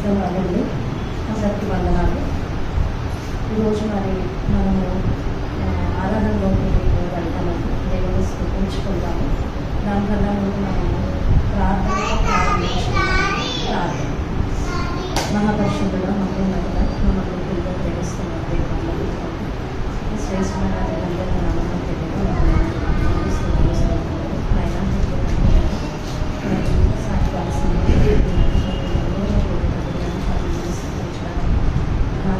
క్రైస్తవులందరినీ అందరికీ వందనాలు. ఈరోజు మరి మనము ఆరాధనలోకి వెళ్తామని దేవుని స్తుతించుకుంటాము. దానికన్నా ముందు మనము ప్రార్థనతో ప్రారంభించుకుంటాము. ప్రార్థన. మహాపరిశుద్ధుడా, మహోన్నతుడా, మమ్మల్ని పిల్లలు ప్రేమిస్తున్న దేవుళ్ళకి శ్రేష్టమైన దేవుళ్ళకి నమ్మకం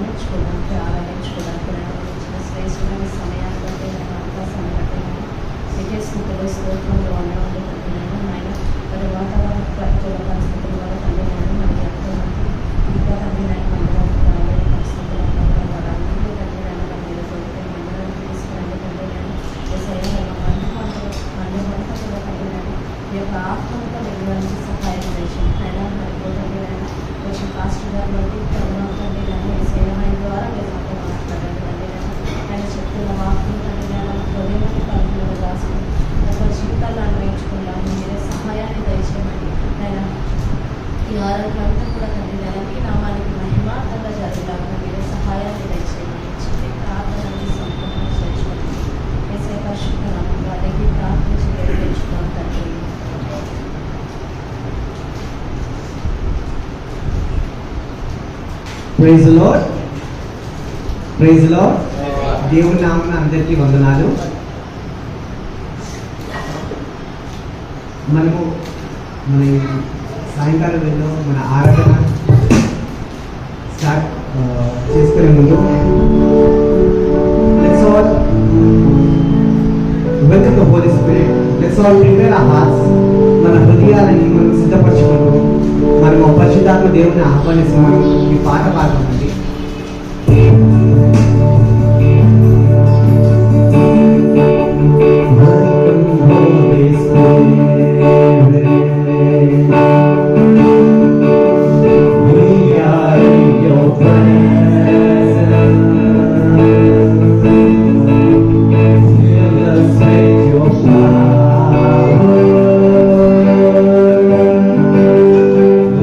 నేర్చుకోవడానికి ఆరాధించుకోవడానికి ఇచ్చిన శ్రేష్టమైన సమయాన్ని బట్టి నేను అవకాశాన్ని బట్టి మీకే స్థితిలో స్తోత్రంలో ఉండేవాళ్ళు ఆయన మరి వాతావరణ ప్రతికూల పరిస్థితుల వల్ల తండ్రి నేను మనకి ఎంతోమంది ఇంకా తండ్రి నేను మందిరానికి పరిస్థితులు వారందరూ తండ్రి నేను మన మీద సౌకర్యం మందిరానికి తీసుకురండి తండ్రి నేను మండపంలో తండ్రి నేను ఈ యొక్క ఆత్మతో వెళ్ళడానికి సహాయం చేసింది అయినా మరి తండ్రి నేను కొంచెం పాస్టర్ గారు బట్టి తండ్రి నేను సేవమైన ద్వారా మీరు మాతో మాట్లాడండి తండ్రి నేను చెప్తున్న వాక్యం తండ్రి నేను హృదయాన్ని పలుకులు రాసుకుని ఒక జీవితాలు అన్వయించుకున్నాము. మీరే సహాయాన్ని దయచేయమని నేను ఈ వారంతా కూడా తండ్రి నేను మీ నామానికి మహిమార్థంగా జరిగేలాగా మీరే సహాయాన్ని దయచేయమని చెప్పి ప్రార్థనని సంపూర్ణ చేర్చుకోండి. వేసే పరిశుద్ధ నామంలో అడిగి ప్రార్థించి నేర్పించుకోండి తండ్రి. Praise Lord, praise Lord. దేవుని నామమున అందరికీ వందనాలు. మనము మన సాయంకాలం వేళలో మన ఆరాధన స్టార్ట్ చేసుకునే ముందు let's all welcome the holy spirit. Let's all prepare our hearts. మన హృదయాలని మనం సిద్ధపరచుకుంటూ మనం పరిశుద్ధాత్మ దేవుని ఆహ్వానిస్తూ మనం ఈ పాట పాడుతుందండి.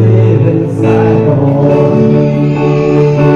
Live inside of me.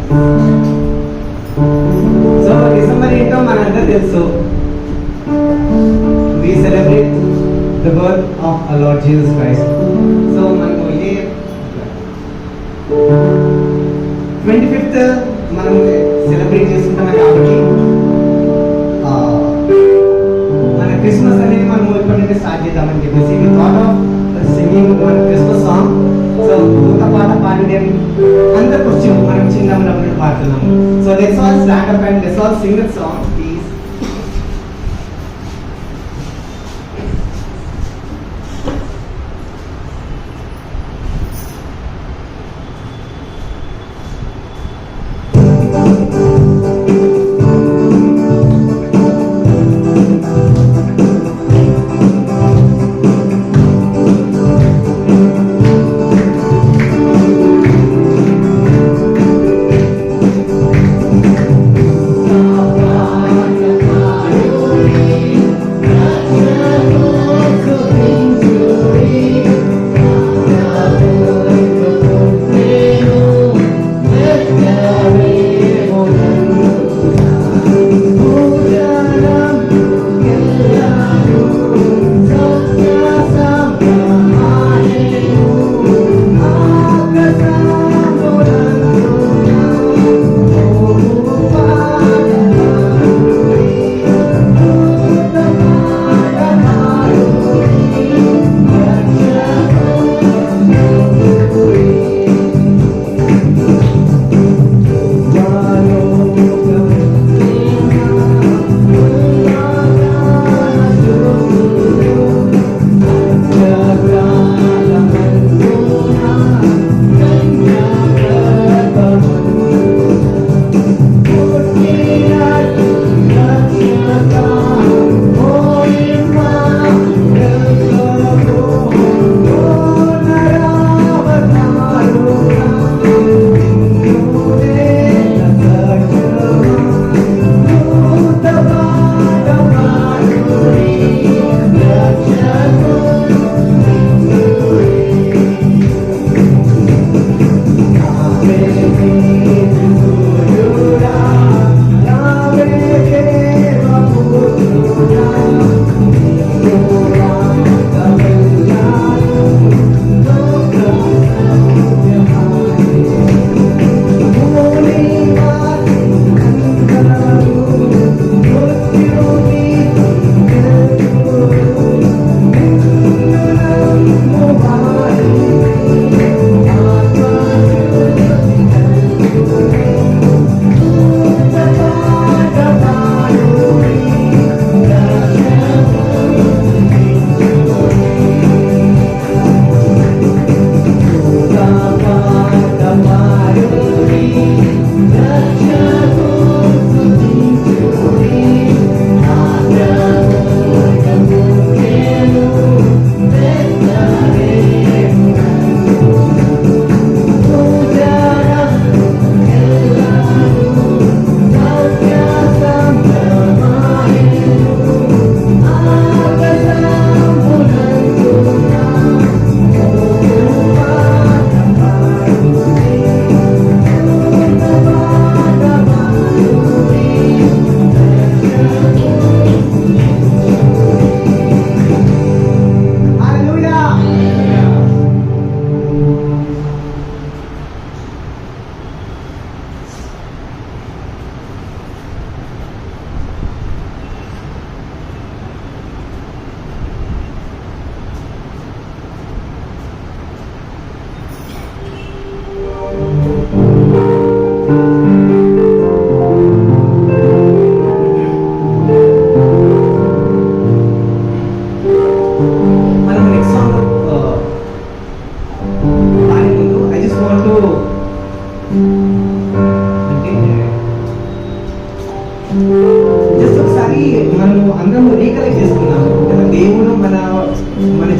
So December ఏంటో మనందరూ తెలుసు. We celebrate the birth of our Lord Jesus Christ. So మనము ఇదే 25th మనం సెలబ్రేట్ చేసుకుంటున్నాం కాబట్టి మన క్రిస్మస్ అనేది మనం ఇప్పటి నుండి స్టార్ట్ చేద్దామని చెప్పేసి we thought of singing one Christmas song. So ఒక పాట పాడడం అందరికి వచ్చి మనం చిన్నప్పుడు పాడుతున్నాము. So let's all stand up and let's all sing that song please.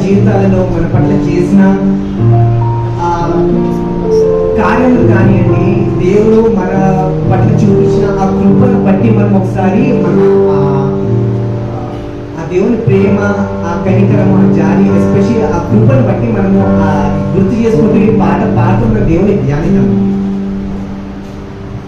జీవితాలలో మన పట్ల చేసిన కార్యములు కానివ్వండి, దేవుడు మన పట్ల చూపించిన ఆ కృపను బట్టి మనం ఒకసారి ఆ దేవుని ప్రేమ, ఆ కనికరం, ఆ జాలి, ఎస్పెషల్లీ ఆ కృపను బట్టి మనము గుర్తు చేసుకుంటూ ఈ పాట పాడుతున్న దేవుని ధ్యానిద్దాం. Thank you. Hallelujah. Hallelujah. Hallelujah. Hallelujah. Hallelujah. Hallelujah. Hallelujah. Hallelujah. Hallelujah. Hallelujah. Hallelujah.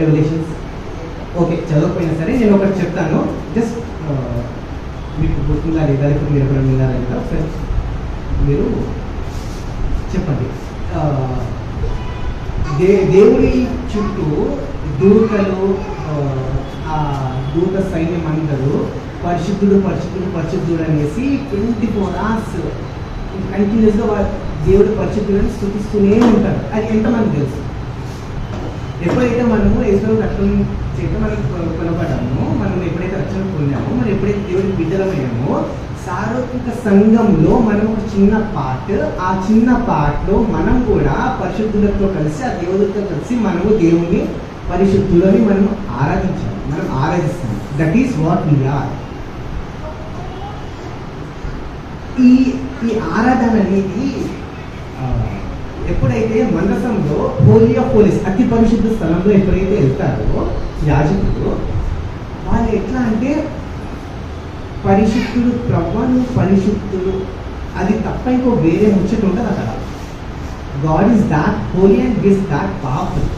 Revolutions. Okay, చదవకపోయినా సరే నేను ఒకటి చెప్తాను, జస్ట్ మీకు గుర్తుందా లేదా, ఇప్పుడు మీరు ఎక్కడ విన్నారా లేదా ఒకసారి మీరు చెప్పండి. దేవుడి చుట్టూ దూతలు, ఆ దూత సైన్యం అందరూ పరిశుద్ధుడు పరిశుద్ధుడు పరిశుద్ధుడు అనేసి 24 hours కంటిన్యూస్గా దేవుడు పరిశుద్ధులను స్తుతిస్తూనే ఉంటారు. అది ఎంతమంది తెలుసు? ఎప్పుడైతే మనము యేసును రక్షణ చేయడం మనం కొనపడ్డామో, మనం ఎప్పుడైతే రక్షణ పొందామో, మనం ఎప్పుడైతే దేవుడికి బిడ్డలమయ్యామో, సార్వత్రిక సంఘంలో మనం ఒక చిన్న పార్ట్, ఆ చిన్న పార్ట్లో మనం కూడా పరిశుద్ధులతో కలిసి, ఆ దేవుడితో కలిసి మనము దేవుని పరిశుద్ధులని మనం ఆరాధించాలి, మనం ఆరాధిస్తాం. That is what we are. ఈ ఆరాధన అనేది ఎప్పుడైతే మందసంలో హోలీ ఆఫ్ హోలీస్, అతి పరిశుద్ధ స్థలంలో ఎప్పుడైతే వెళ్తారో యాజకుడు, వాళ్ళు ఎట్లా అంటే పరిశుద్ధుడు ప్రభువు పరిశుద్ధుడు, అది తప్ప ఇంకో వేరే ముచ్చట ఉంటుంది అక్కడ. God is that Holi and is that powerful.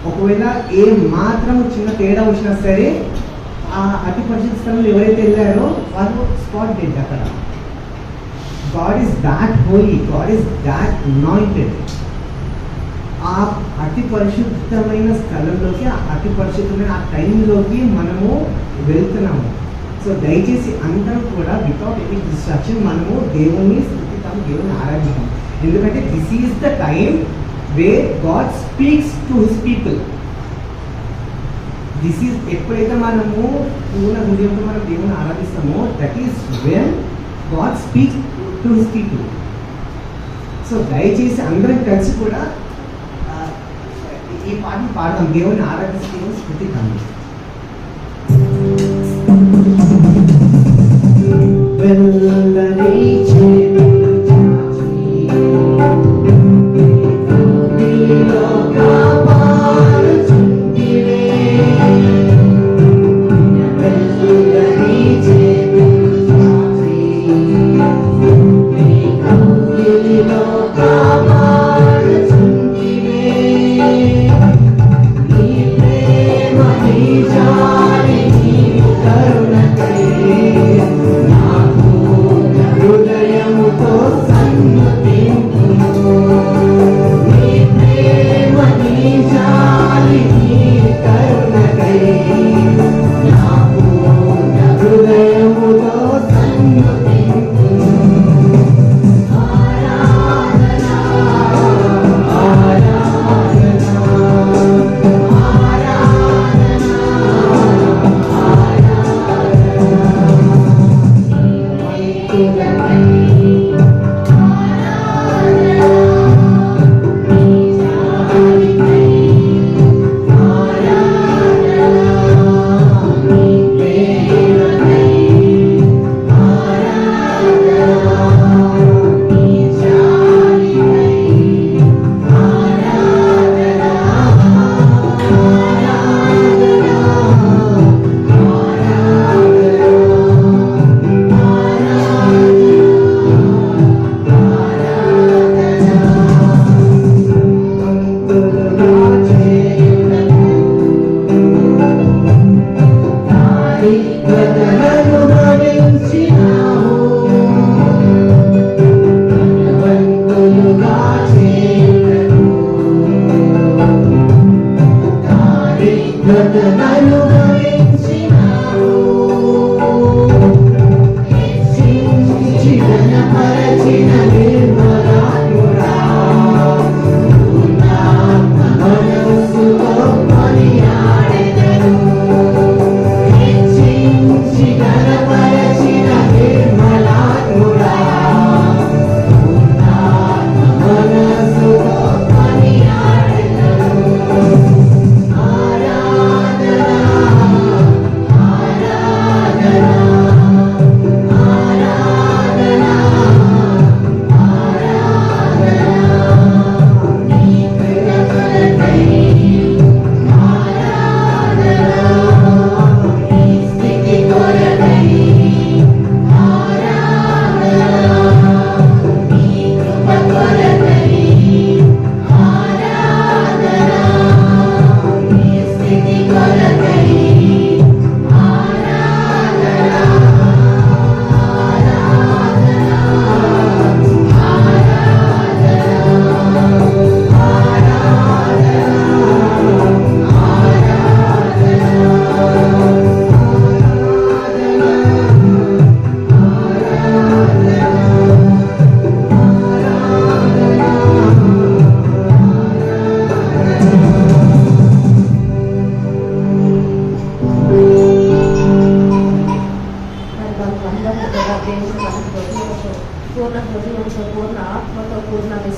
ఒకవేళ ఏ మాత్రం చిన్న తేడా వచ్చినా సరే ఆ అతి పరిశుద్ధ స్థలంలో ఎవరైతే వెళ్ళారో వాళ్ళు స్పాట్ డెడ్ అక్కడ. God is that holy, God is that anointed. ఆ అతి పరిశుద్ధమైన స్థలంలోకి, ఆ అతి పరిశుద్ధమైన ఆ టైంలోకి మనము వెళ్తున్నాము. సో దయచేసి అందరం కూడా వితౌట్ ఎనీ డిస్ట్రాక్షన్ మనము దేవుని స్తుతిస్తాం, దేవుని ఆరాధిస్తాం. ఎందుకంటే this is the time where God speaks to his people. This is ఎప్పుడైతే మనము పూర్ణ హృదయంతో మనం దేవుని ఆరాధిస్తామో, that is when God speaks to his people. So దయచేసి అందరం కలిసి కూడా ఈ పాటను పాడదాం, దేవుని ఆరాధిస్తూ స్తుతిద్దాం.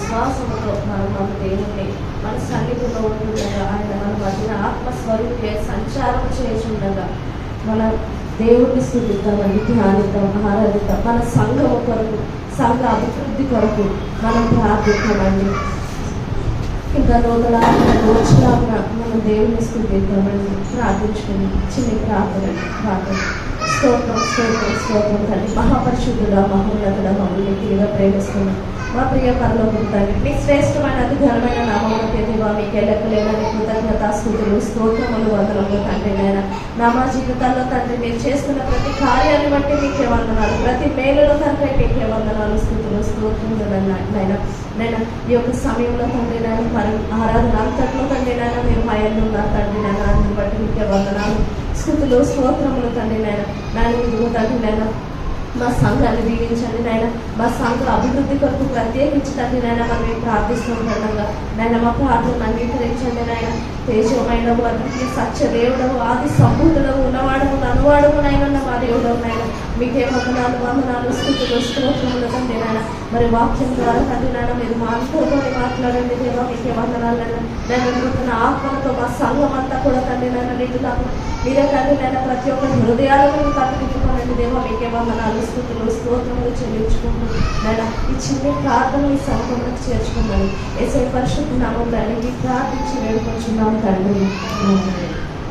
విశ్వాసంతో మన దేవుణ్ణి మన సన్నిధిలో ఉంటుండగా ఆయన మన మధ్యన ఆత్మస్వరూపే సంచారం చేస్తుండగా మన దేవుడిని స్తుతిద్దామని ధ్యానిద్దాం, ఆరాధిద్దాం. మన సంఘం కొరకు, సంఘ అభివృద్ధి కొరకు మనం ప్రార్థిద్దామండి. ఇంకా వచ్చినా మనం దేవుని స్తుతిద్దామని ప్రార్థించుకుని చిన్న ప్రార్థన. స్తోత్రం తండ్రి, మహాపరిశుద్ధుడా, మహోన్నతుడా, మమ్మల్ని తిరిగా ప్రేమిస్తున్నాం మా ప్రియ పరలోకపు తండ్రి. మీ శ్రేష్టమైన అతి ఘనమైన నామమునకే దేవా మీకే లెక్కలేనని కృతజ్ఞతాస్తుతులు, స్తోత్రములు, వందనములు తండ్రి. నాయన నా మా జీవితాల్లో తండ్రి మీరు చేస్తున్న ప్రతి కార్యాన్ని బట్టి మీకే వందనాలు, ప్రతి మేలులో తండ్రి మీకే వందనాలు, స్తుతులు, స్తోత్రములు నాయన. ఈ యొక్క సమయంలో తండ్రి నాయన మరి ఆరాధన అంతట్లో తండ్రి నాయన మీరు మాయల్లో ఉన్నారు తండ్రి నాయన. అందుని బట్టి మీకే వందనాలు, స్తుతులు, స్తోత్రములు తండ్రి నాయన. ఇదిగో తండ్రి నాయన మా సంఘాన్ని దీవించండి నాయన. మా సంఘ అభివృద్ధి కొరకు ప్రత్యేకించి తండ్రి నాయన మనం మేము ప్రార్థిస్తుండగా నాయన మా ప్రార్థనను అంగీకరించండి నాయన. తేజమైనవు, అద్వితీయ సత్య దేవుడవు, ఆది సంబూతుడవు, ఉన్నవాడము ననువాడము నాయన మా దేవుడవు నాయన. మీకే వందనాలు, స్తుతులు, స్తోత్రములు తండ్రి నాయన. మరి వాక్యం ద్వారా తండ్రి నాయన మీరు మా అందరితో మాట్లాడండి దేవా. మీకే వందనాలు నేను ఆత్మలతో మా సంఘం అంతా కూడా తండ్రి నాయన నిండుతాము. మీరే తండ్రి నాయన ప్రతి ఒక్క హృదయాలను కట్టుకుంటున్నానండి దేవా. మీకే వందనాలు, స్తుతులు, స్తోత్రములు చెల్లించుకుంటూ నాయన ఈ చిన్న ప్రార్థన ఈ సంఘంలోకి చేర్చుకున్నాను. ఏసై పరిశుద్ధ నామంలో ఈ ప్రార్థించి వేడుకొచ్చున్నాను తండ్రి.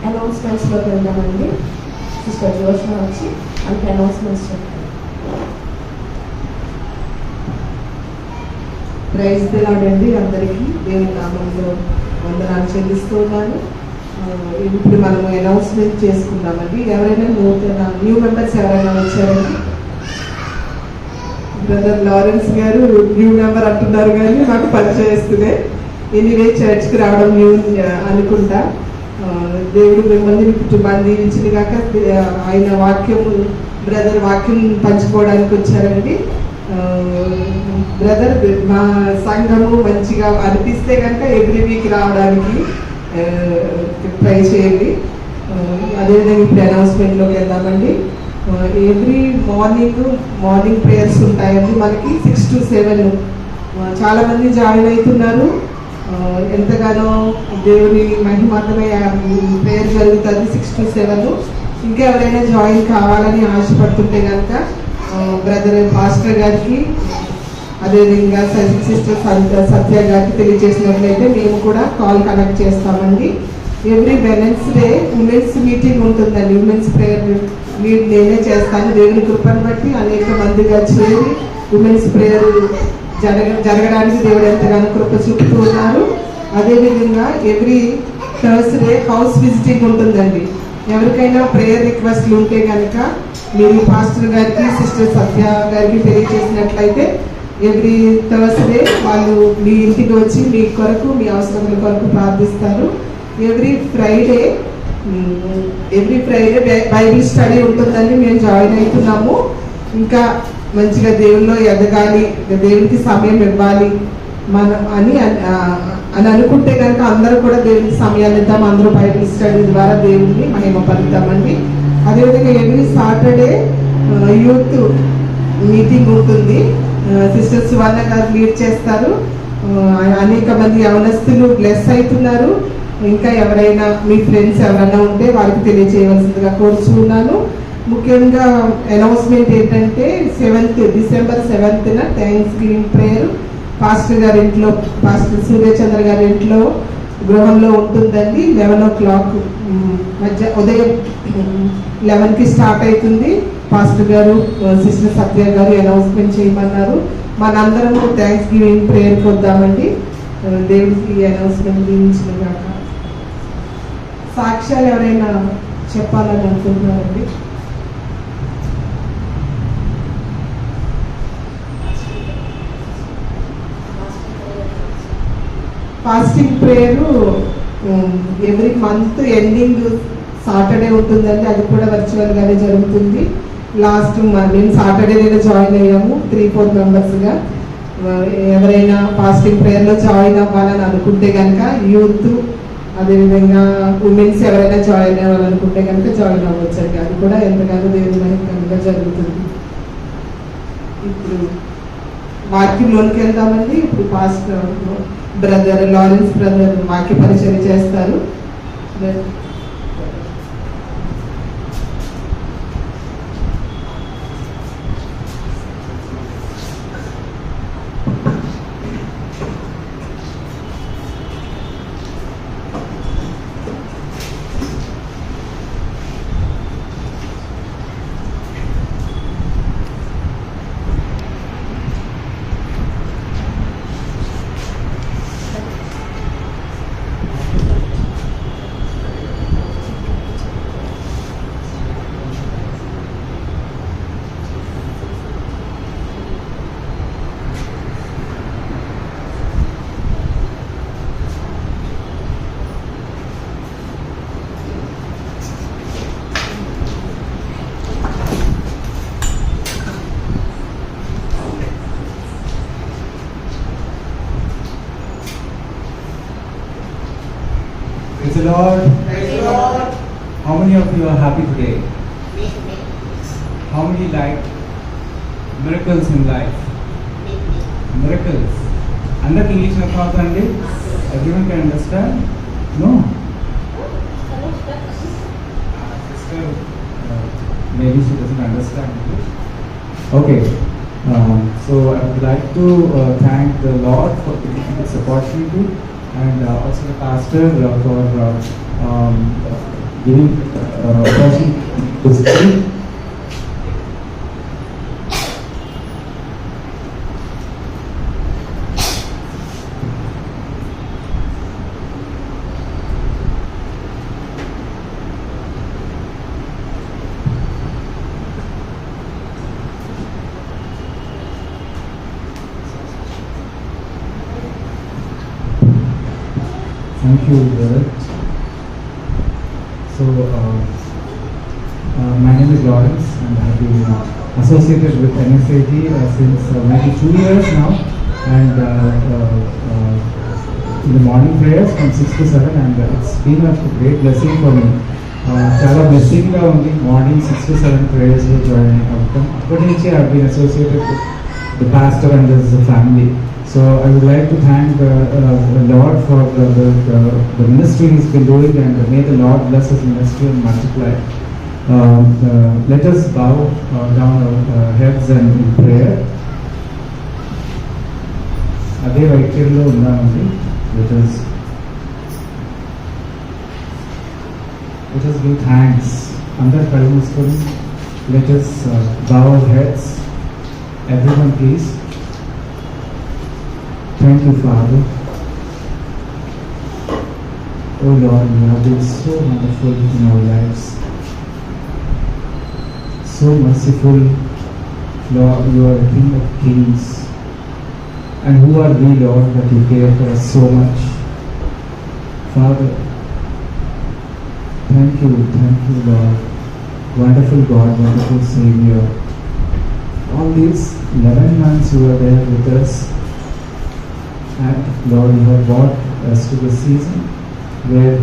అనౌన్స్మెంట్స్లోకి వెళ్దామండి. సిస్టర్ జోష్న వచ్చి అంత అనౌన్స్మెంట్స్ చెప్తాను. ప్రైజ్ ది లార్డ్ అండి. అందరికీ దేవుని నామంలో వందనాలు చెల్లిస్తూ ఉన్నాను. ఇప్పుడు మనము అనౌన్స్మెంట్ చేసుకుందామండి. ఎవరైనా న్యూ మెంబర్స్ ఎవరైనా వచ్చారండి? బ్రదర్ లారెన్స్ గారు న్యూ మెంబర్ అంటున్నారు కానీ మాకు పరిచయిస్తూనే ఎనీవే చర్చ్కి రావడం న్యూ అనుకుంటా. దేవుడు మిమ్మల్ని మీ కుటుంబాన్ని దీవించింది కాక ఆయన బ్రదర్ వాక్యం పంచుకోవడానికి వచ్చారండి. బ్రదర్ మా సంఘము మంచిగా అనిపిస్తే కనుక ఎవ్రీ వీక్ రావడానికి ట్రై చేయండి. అదేవిధంగా ఇప్పుడు అనౌన్స్మెంట్లోకి వెళ్దామండి. ఎవ్రీ మార్నింగ్ ప్రేయర్స్ ఉంటాయండి మనకి 6 to 7. చాలామంది జాయిన్ అవుతున్నారు. ఎంతగానో దేవుని మహిమార్థమై ప్రేయర్ జరుగుతుంది 6 to 7. ఇంకా ఎవరైనా జాయిన్ కావాలని ఆశపడుతుంటే కనుక బ్రదర్ పాస్టర్ గారికి అదేవిధంగా సిస్టర్ సత్య గారికి తెలియజేసినట్లయితే మేము కూడా కాల్ కనెక్ట్ చేస్తామండి. ఎవ్రీ వెనస్డే ఉమెన్స్ మీటింగ్ ఉంటుందండి. ఉమెన్స్ ప్రేయర్ లీడ్ నేనే చేస్తాను. దేవుని కృపను బట్టి అనేక మందిగా చేరి ఉమెన్స్ ప్రేయర్ జరగడానికి దేవుడు ఎంతగానో కృప చూపుతూ ఉన్నారు. అదేవిధంగా ఎవ్రీ థర్స్డే హౌస్ విజిటింగ్ ఉంటుందండి. ఎవరికైనా ప్రేయర్ రిక్వెస్ట్లు ఉంటే కనుక మీరు పాస్టర్ గారికి సిస్టర్ సత్య గారికి తెలియజేసినట్లయితే ఎవ్రీ థర్స్డే వాళ్ళు మీ ఇంటికి వచ్చి మీ కొరకు మీ అవసరముల కొరకు ప్రార్థిస్తారు. ఎవ్రీ ఫ్రైడే బైబిల్ స్టడీ ఉంటుందండి. మేము జాయిన్ అవుతున్నాము. ఇంకా మంచిగా దేవుల్లో ఎదగాలి, దేవునికి సమయం ఇవ్వాలి మనం అని అనుకుంటే కనుక అందరూ కూడా దేవునికి సమయాన్ని ఇద్దాం. అందరూ బైబిల్ స్టడీ ద్వారా దేవుడిని మహిమపరుద్దామండి. అదేవిధంగా ఎవ్రీ సాటర్డే యూత్ మీటింగ్ ఉంటుంది. సిస్టర్ సువర్ణ గారు లీడ్ చేస్తారు. అనేక మంది యవనస్తులు బ్లెస్ అవుతున్నారు. ఇంకా ఎవరైనా మీ ఫ్రెండ్స్ ఎవరైనా ఉంటే వారికి తెలియజేయవలసిందిగా కోరుచున్నాను. ముఖ్యంగా అనౌన్స్మెంట్ ఏంటంటే December 7th thanks giving prayer pastor గారి ఇంట్లో, పాస్టర్ సూర్యచంద్ర గారి ఇంట్లో గృహంలో ఉంటుందండి. 11 o'clock ఉదయం 11కి స్టార్ట్ అవుతుంది. పాస్టర్ గారు సిస్టర్ సత్య గారు అనౌన్స్మెంట్ చేయమన్నారు. మనందరం థ్యాంక్స్ గివింగ్ ప్రేయర్కి వద్దామండి. దేవుడికి అనౌన్స్మెంట్ దీవించిన కాక. సాక్ష్యాలు ఎవరైనా చెప్పాలని అనుకుంటున్నారండి? Fasting prayer every month ending Saturday ఉంటుందండి. అది కూడా వర్చువల్గానే జరుగుతుంది. మేము సాటర్డేనే జాయిన్ అయ్యాము 3-4 మెంబర్స్గా. ఎవరైనా ఫాస్టింగ్ ప్రేయర్లో జాయిన్ అవ్వాలని అనుకుంటే కనుక యూత్ అదేవిధంగా ఉమెన్స్ ఎవరైనా జాయిన్ అవ్వాలనుకుంటే కనుక జాయిన్ అవ్వచ్చండి. అది కూడా ఎంతగానో దేవుని మహిమగా జరుగుతుంది. ఇప్పుడు వాక్యంలోనికి వెళ్దామండి. ఇప్పుడు పాస్టర్ బ్రదర్ లారెన్స్ బ్రదర్ వాక్య పరిచయం చేస్తారు. Praise the Lord. Praise the Lord. How many of you are happy today? How many like miracles in life? Miracles. అందరికి ఇంగ్లీష్ అర్థమవుతుందండి? Everyone can understand? No. Sister, maybe she doesn't understand English. Okay. So I would like to thank the Lord for giving me this opportunity, and also the pastor for giving opportunity to speak. Thank you, brother. So, my name is Lawrence, and I have been associated with NSAG since maybe 2 years now, and in the morning prayers from 6 to 7, and it's been a great blessing for me. చాలా బ్లెస్సింగ్గా ఉంది morning 6 to 7 ప్రేయర్స్లో join అవుతాం. అప్పటి నుంచి I have been associated with the pastor and this family. So I would like to thank the Lord for the ministry He's been doing, and may the Lord bless His ministry and multiply. Let us bow down our heads and in prayer. అదే వైద్యంలో ఉన్నామండి. Let us give thanks. అందరు కళ్ళు మూసుకొని let us bow our heads. Everyone please. Thank you, Father. Oh Lord, you have been so wonderful in our lives, so merciful. Lord, you are the King of Kings, and who are we, Lord, that you care for us so much? Father, thank you, Lord. Wonderful God, wonderful Savior. All these 11 months you were there with us. And Lord, you have brought us to the season where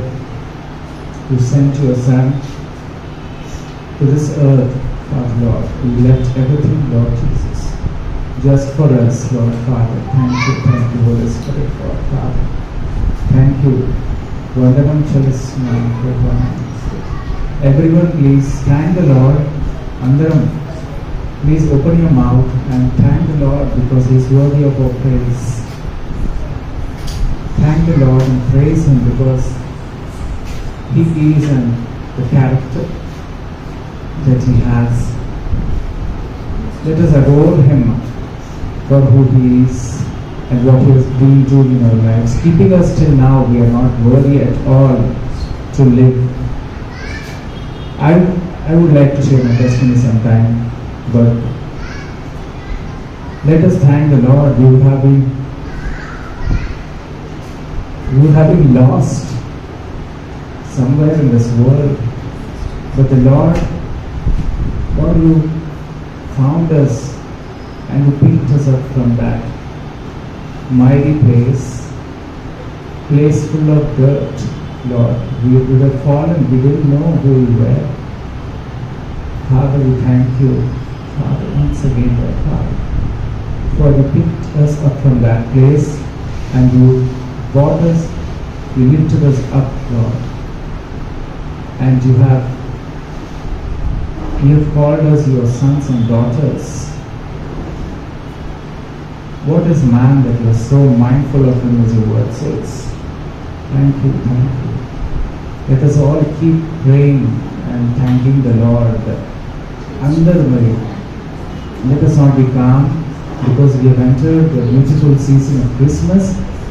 you sent your Son to this earth, Father Lord. You left everything, Lord Jesus, just for us, Lord Father. Thank you, Holy Spirit, Lord Father. Thank you. Vandanam Chalasma. Everyone, please thank the Lord. Andaram, please open your mouth and thank the Lord because He is worthy of our praise. Thank the Lord and praise Him because He is and the character that He has. Let us adore Him for who He is and what He has been doing in our lives. Keeping us till now, we are not worthy at all to live. I would like to share my testimony sometime, but let us thank the Lord. You have been lost somewhere in this world, but the Lord you found us and you picked us up from that mighty place full of dirt, Lord. We would have fallen, we didn't know who we were. Father, we thank you, Father, once again, Lord Father. For you picked us up from that place and you brought us, you lifted us up, Lord. And you have called us your sons and daughters. What is man that you are so mindful of him, as your word says? Thank you, thank you. Let us all keep praying and thanking the Lord. Let us not be calm, because we have entered the beautiful season of Christmas,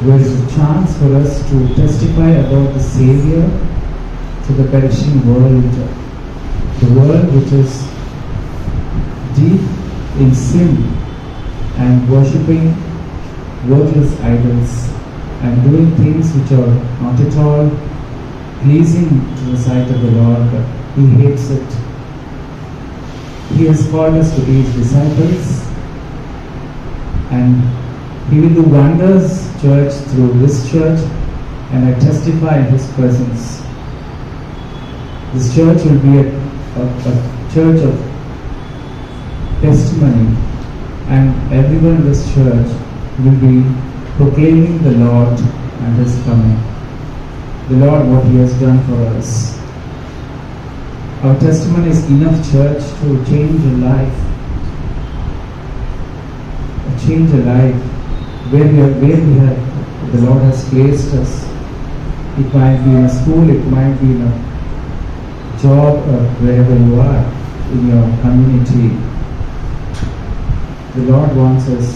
where is a chance for us to testify about the Savior to the perishing world. The world which is deep in sin and worshipping worthless idols and doing things which are not at all pleasing to the sight of the Lord. He hates it. He has called us to be His disciples, and He will do wonders, church, through this church, and I testify in His presence. This church will be a church of testimony, and everyone in this church will be proclaiming the Lord and His coming. The Lord, what He has done for us. Our testimony is enough, church, to change a life. Change a life where the Lord has placed us. It might be in a school, it might be in a job, or wherever you are in your community. The Lord wants us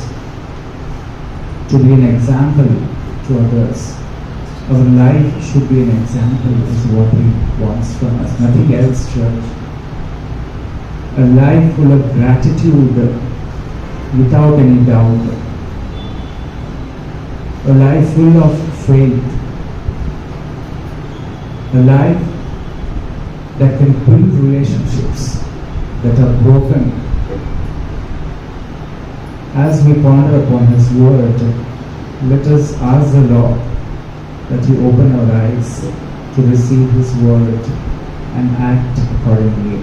to be an example to others. Our life should be an example, is what He wants from us. Nothing else, church. A life full of gratitude, without any doubt. A life full of faith. A life that can build relationships that are broken. As we ponder upon His word, let us ask the Lord that He open our eyes to receive His word and act accordingly.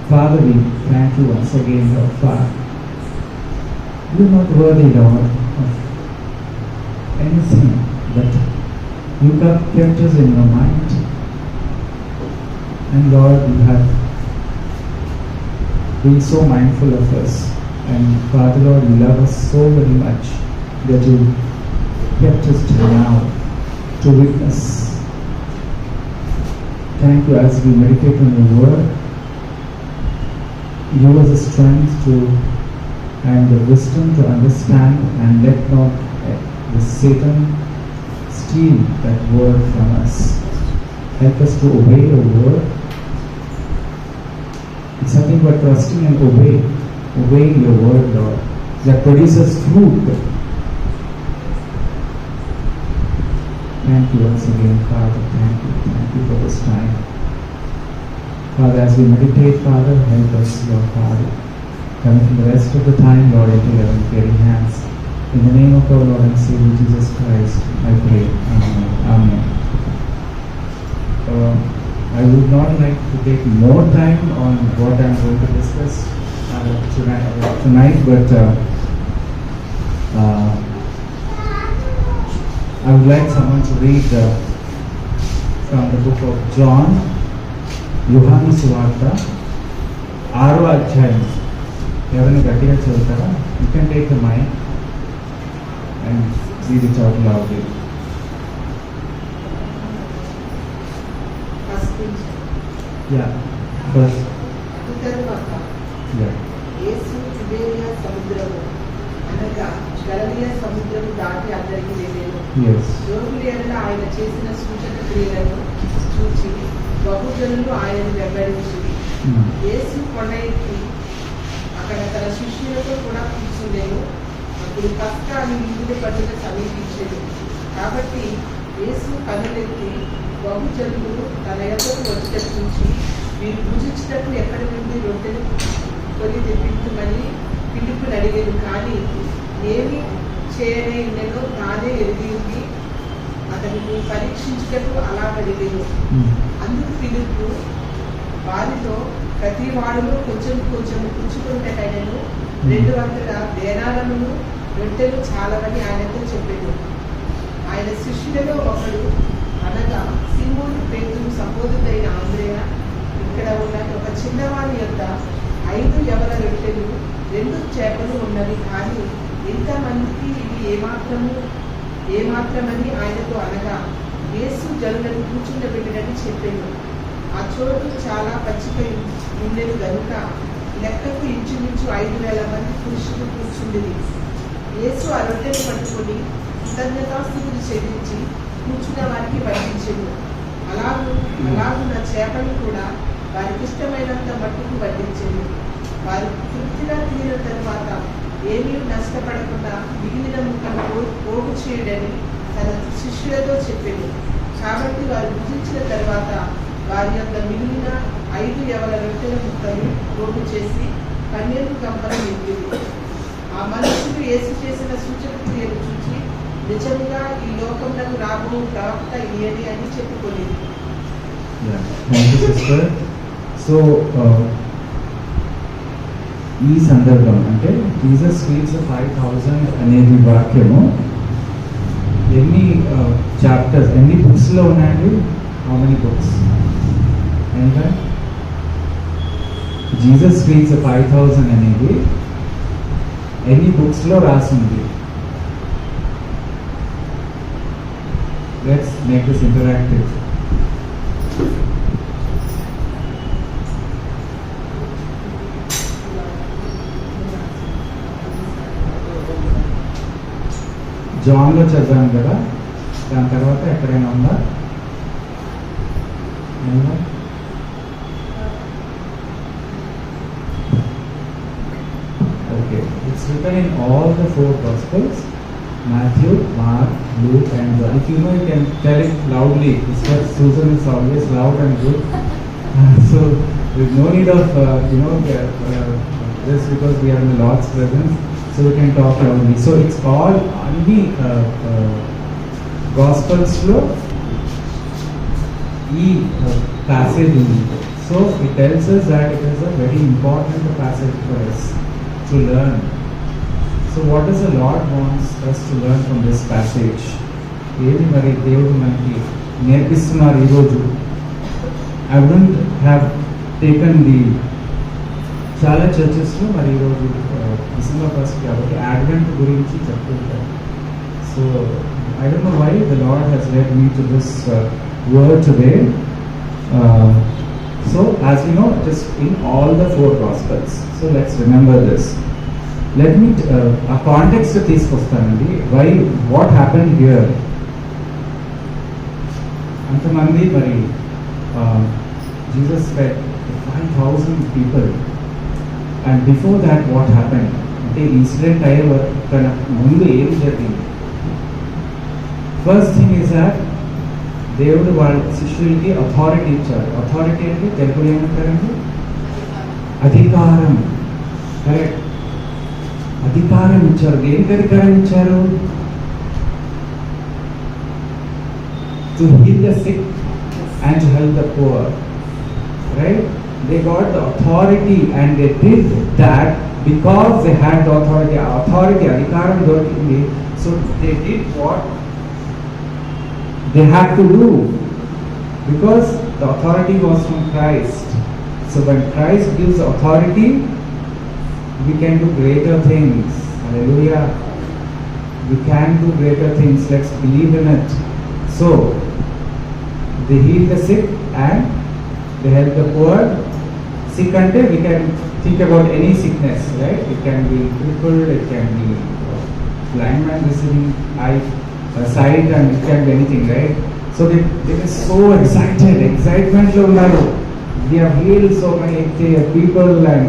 Father, we thank You once again, Lord Father. You are not worthy, Lord, of anything, but You have kept us in Your mind. And Lord, You have been so mindful of us. And Father, Lord, You love us so very much that You kept us till now to witness. Thank You as we meditate on Your word. Give us the strength and the wisdom to understand, and let not the Satan steal that word from us. Help us to obey Your word. It's nothing but trusting and obeying Your word, Lord, that produces fruit. Thank You once again, Father. Thank You for this time. Father, as we meditate, Father, help us, Lord Father. Committing the rest of the time, Lord, into Your caring hands. In the name of our Lord and Savior Jesus Christ, I pray. Amen. Amen. I would not like to take more time on what I'm going to discuss tonight, but I would like someone to read from the book of John, యోహాను సువార్త 6వ అధ్యాయం. ఎవరైనా గట్టిగా చదువుతారా? You can take the mic and read it out loudly. Yeah, first. Yeah. యేసు తిబెరియా సముద్రము అనగా గలిలయ సముద్రము దాటి అందరికి వెళ్ళెను. Yes. యోగుల ఎడల ఆయన చేసిన సూచక క్రియలను చూచి బహుజనులు ఆయనను వెంబడించిరి. యేసు కొండ ఎక్కి అక్కడ తన శిష్యులతో కూడా కూర్చుండెను. అప్పుడు పస్కా అని యూదుల పండుగ సమీపించెను. కాబట్టి యేసు కన్నులెత్తి బహుజనులు తన యొద్దకు వచ్చుట చూచి, వీరు భుజించుటకు ఎక్కడి నుండి రొట్టెలు కొని తెప్పించమని ఫిలిప్పును అడిగేది. కానీ ఏమి చేయనే ఉండెనో తానే ఎరిగి ఉంది అతనిని పరీక్షించుటకు అలా అడిగేను. అందుకు ఫిలిప్పు వారితో, ప్రతి వాడులో కొంచెం కొంచెం పుచ్చుకుంటేనను 200 దేనారములు రొట్టెలు చాలవని ఆయనతో చెప్పాడు. ఆయన శిష్యులలో ఒకడు అనగా సీమోను పేతురు సహోదరుడైన ఆంద్రేయ ఇక్కడ ఉన్న ఒక చిన్నవాని యొక్క 5 యవల రొట్టెలు 2 చేపలు ఉన్నవి, కానీ ఇంతమందికి ఇవి ఏమాత్రమని ఆయనతో అనగా యేసు జనులను కూర్చుండబెట్టినట్టు చెప్పాడు. ఆ చోటు చాలా పచ్చిక ఉండేది గనుక లెక్కకు ఇంచుమించు 5,000 మంది పురుషులు కూర్చుండేది. యేసు ఆ రొట్టెను పట్టుకొని కృతజ్ఞతాస్తుతులు చెల్లించి కూర్చున్న వారికి వడ్డించెను. అలాగున్న చేపలు కూడా వారికి ఇష్టమైనంత మట్టుకు వడ్డించెను. వారు తృప్తిగా తినిన తరువాత ఏమీ నష్టపడకుండా మిగిలిన ముక్కను పోగు చేయడని తన శిష్యులతో చెప్పాడు. కాబట్టి వారు భుజించిన తర్వాత వారి యొక్క మిగిలిన 5 యవల రొట్టెల ముక్కలు పోగు చేసి 12 గంపలు నింపింది. ఆ మనుషులు యేసు చేసిన సూచన క్రియలు చూసి నిజంగా ఈ లోకంలో రాబో ప్రవక్త ఈయనే అని చెప్పుకోలేదు. Thank you, sister. So, ఈ సందర్భం అంటే జీసస్ ఫీడ్స్ 5,000 అనేది వాక్యము ఎన్ని చాప్టర్స్, ఎన్ని బుక్స్లో ఉన్నాయండి? How many books? ఎంత? జీసస్ ఫీడ్స్ 5,000 అనేది ఎన్ని బుక్స్లో రాసింది? Let's make this interactive. జాన్లో చదివాను కదా, దాని తర్వాత ఎక్కడైనా ఉందా? Okay, it's written in all the 4 Gospels, Matthew, Mark, Luke and John. If you know, you can tell it loudly. It's what Susan is always loud and good. So there's no need of just because we are in the Lord's presence, so we can talk loudly. So it's all only Gospels lo passage ఉంది. So it tells us that it is a very important passage for us to learn. So what does the Lord wants us to learn from this passage? ఏది మరి దేవుడు మనకి నేర్పిస్తున్నారు ఈరోజు? I wouldn't have taken the చాలా చర్చెస్లో మరి ఈరోజు December 1st కాబట్టి అడ్వెంట్ గురించి చెప్తుంటారు. So I don't know why the Lord has led me to this word today. So as we know, it is in all the 4 Gospels. So let's remember this. Let me a context తీసుకొస్తానండి. Why, what happened here? అంతమంది మరి Jesus fed 5,000 people, and before that what happened? అంటే incident అయ్యే కన్నా ముందు ఏం జరిగింది? First thing is that దేవుడు వాళ్ళ శిష్యులకి అథారిటీ ఇచ్చారు. అథారిటీ అంటే తెలుగులో ఏమంటారండి? అధికారం. కరెక్ట్, అధికారం ఇచ్చారు. దేనికి అధికారం ఇచ్చారు? To heal the sick and to help the poor. Right? They got the authority and they did that because they had the authority. Adhikaram dorikindi. So they did what they had to do because the authority was from Christ. So when Christ gives authority, we can do greater things. Hallelujah. We can do greater things. Let's believe in it. So they heal the sick and they help the poor. Sick ante we can think about any sickness, right? It can be crippled, it can be blind man receiving sight, and it can be anything, right? So they were so excitement lo unnaru. We have healed so many people and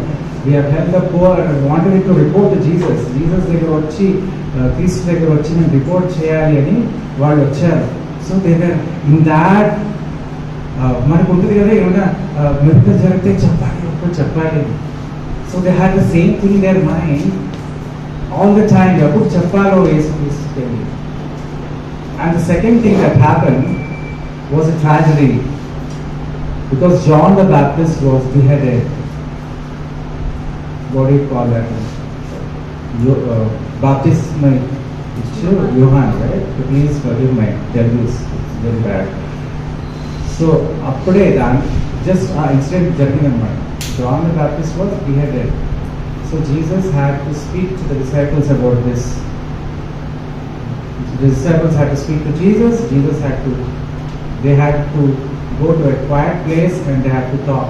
we have helped the poor, and wanted to report to Jesus. Jesus దగ్గర వచ్చి క్రీస్తు దగ్గర వచ్చి నేను report చేయాలి అని వాళ్ళు వచ్చారు. So they were in that. మనకు ఉంటుంది కదా ఏమన్నా మెరుపు జరిగితే చెప్పాలి, ఒక్కరు చెప్పాలి. So they had the same thing their mind all the time, ఎప్పుడు చెప్పాలో వేసుకుని. And the second thing that happen was a tragedy because John the Baptist was beheaded. What do you call that? baptism issue Johan, right? So please forgive my Telugu, very bad. So అప్పుడే just incident జరిగింది అన్నమాట. John the Baptist was beheaded. So Jesus had to speak to the disciples about this. The disciples had to speak to Jesus. They had to go to a quiet place and they had to talk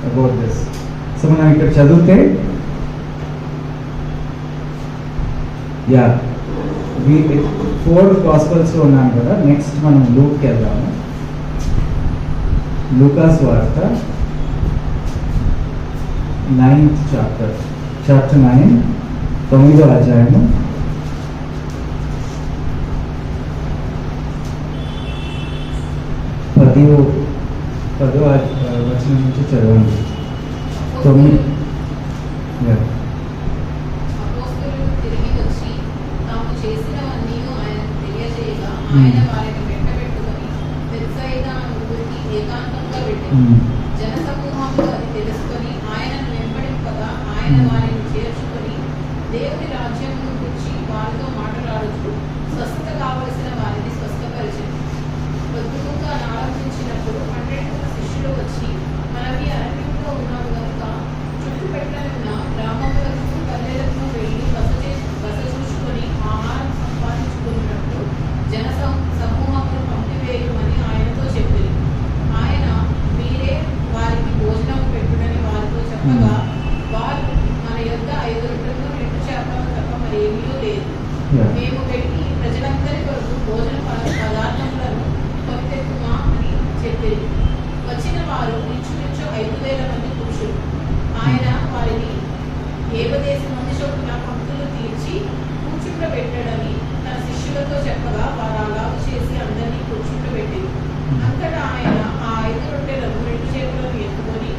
about this. So మనం ఇక్కడ చదివితే four gospels ఉన్నాం కదా. Next మనం లూక్కి వెళ్దాము. లూకాస్ వార్త 9th chapter 9, 9వ అధ్యాయము 10వ వచనం నుంచి చదవండి. 9. అపోస్తలులు తిరిగి వచ్చి తాము చేసినవన్నీ ఆయనకు తెలియజేయగా ఆయన వారిని వెంటబెట్టుకొని బెత్సయిదా అను ఊరికి ఏకాంతంగా వెళ్ళెను. జనసమూహములు అది తెలుసుకొని ఆయనను వెంబడింపగా ఆయన వారిని చేర్చుకొని దేవుని రాజ్యమును గురించి వారితో మాట్లాడుతూ స్వస్థత కావలసిన వారిని స్వస్థపరిచెను. పొద్దుగుంగా ఆరంభించినప్పుడు 12 శిష్యులు వచ్చి మనవి అరణ్యంలో ఉన్నాము కనుక చుట్టుపెట్టనున్న గ్రామములకు పల్లెలకు వెళ్ళి బస చూసుకొని ఆహారం సంపాదించుకున్నట్టు సమూహమును పంపివేయమని ఆయనతో చెప్పింది. ఆయన మీరే వారికి భోజనం పెట్టుడని వారితో చెప్పగా వారు మన యొద్ద 5 రొట్టెలు 2 చేపలు తప్ప మరేమీ లేదు. మేము వెళ్ళి ప్రజలందరి కొరకు భోజన పదార్థములను కొనితెత్తుమా అని చెప్పింది. వచ్చిన వారు ఇంచుమించు 5,000 మంది పురుషులు. ఆయన వారిని 70 మంది చొప్పున పంక్తులు తీర్చి కూర్చుండబెట్టడని తన శిష్యులతో చెప్పగా వారు అలాగ చేసి అందరినీ కూర్చుండబెట్టింది. అంతటా ఆయన ఆ 5 రొట్టెలను 2 చేతులను ఎత్తుకొని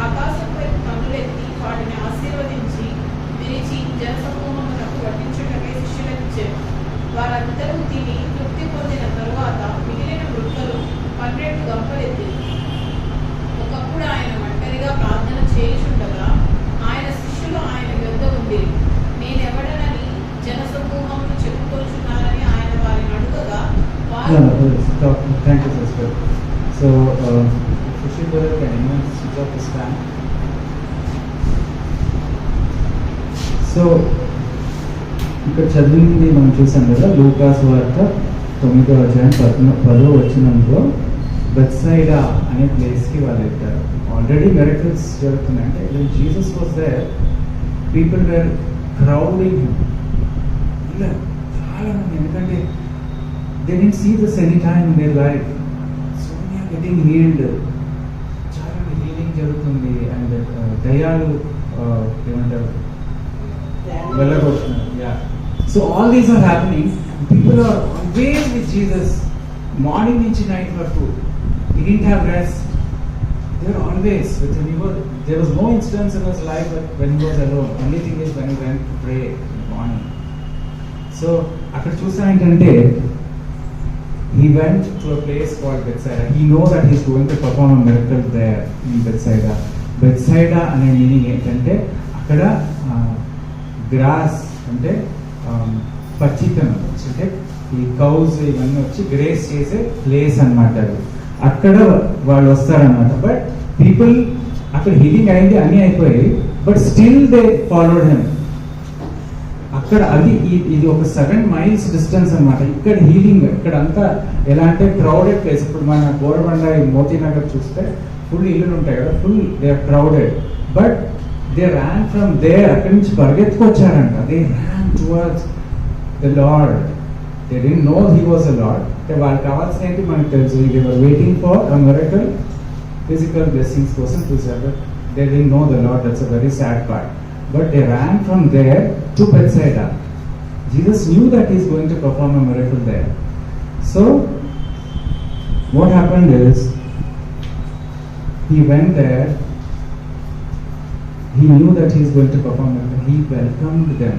ఆకాశంపై కన్నులెత్తి వాటిని ఆశీర్వదించి విరిచి జనసమూహమునకు వడ్డించుటకై శిష్యులకు ఇచ్చారు. వారందరూ తిని తృప్తి పొందిన తరువాత మిగిలిన ముక్కలు 12 గంపలెత్తింది. ఒకప్పుడు ఆయన ఒంటరిగా ప్రార్థన చేయుచుండగా ఆయన శిష్యులు ఆయన యొద్ద ఉండేది. నేనెవడనని జనసమూహమును చెప్పుకొచ్చున్నారని ఆయన వారిని అడుగగా వారు Thank you, sister. So, Sushil brother, can anyone switch off the stand? So, ఇక్కడ చదివింది మనం చూసాం కదా. లూకాస్ వార్త 9వ అధ్యాయం 10వ వచనంలో బెత్సైడా అనే ప్లేస్కి వాళ్ళు వెళ్తారు. ఆల్రెడీ మిరకల్స్ జరుగుతున్నాయి. అంటే Jesus was there, people were crowding ఇలా చాలా మంది. ఎందుకంటే they didn't see this any time in their life. So many are getting healed. చాలా హీలింగ్ జరుగుతుంది. అండ్ దయాలు ఏమంటారు వెళ్ళగొట్టున్నారు. So all these are happening. People are always with Jesus, morning నుంచి night వరకు. He didn't have rest. They were always with him. There was no instance in his life when he was alone. Only thing is when he went to pray in the morning. So అక్కడ చూసా ఏంటంటే he went to a place called Bethsaida. He knows that he is going to perform a miracle there in Bethsaida. Bethsaida అనే meaning ఏంటంటే అక్కడ gross అంటే పచ్చితనం, అంటే ఈ cows ఇవన్నీ వచ్చి గ్రేస్ చేసే ప్లేస్ అన్నమాట. అక్కడ వాళ్ళు వస్తారనమాట. బట్ పీపుల్ అక్కడ హీలింగ్ అయింది, అన్నీ అయిపోయి, but still they followed him. అక్కడ అది ఇది ఒక 7 miles డిస్టెన్స్ అనమాట. ఇక్కడ హీలింగ్, ఇక్కడ అంతా ఎలా అంటే క్రౌడెడ్ ప్లేస్. ఇప్పుడు మన గోరబండ మోతీనగర్ చూస్తే ఫుల్ ఇల్లులు ఉంటాయి కదా, full they are crowded. But they ran from there, అక్కడి నుంచి పరిగెత్తుకొచ్చారంట. They ran towards the Lord. They didn't know he was the Lord. అంటే వాళ్ళకి కావాల్సిన ఏంటి మనకు తెలుసు. They were waiting for a miracle, physical blessings కోసం చూసారు. They didn't know the Lord. That's a very sad part. But they ran from there to Bethsaida. Jesus knew that he is going to perform a miracle there. So, what happened is, he went there. He knew that he is going to perform a miracle. He welcomed them.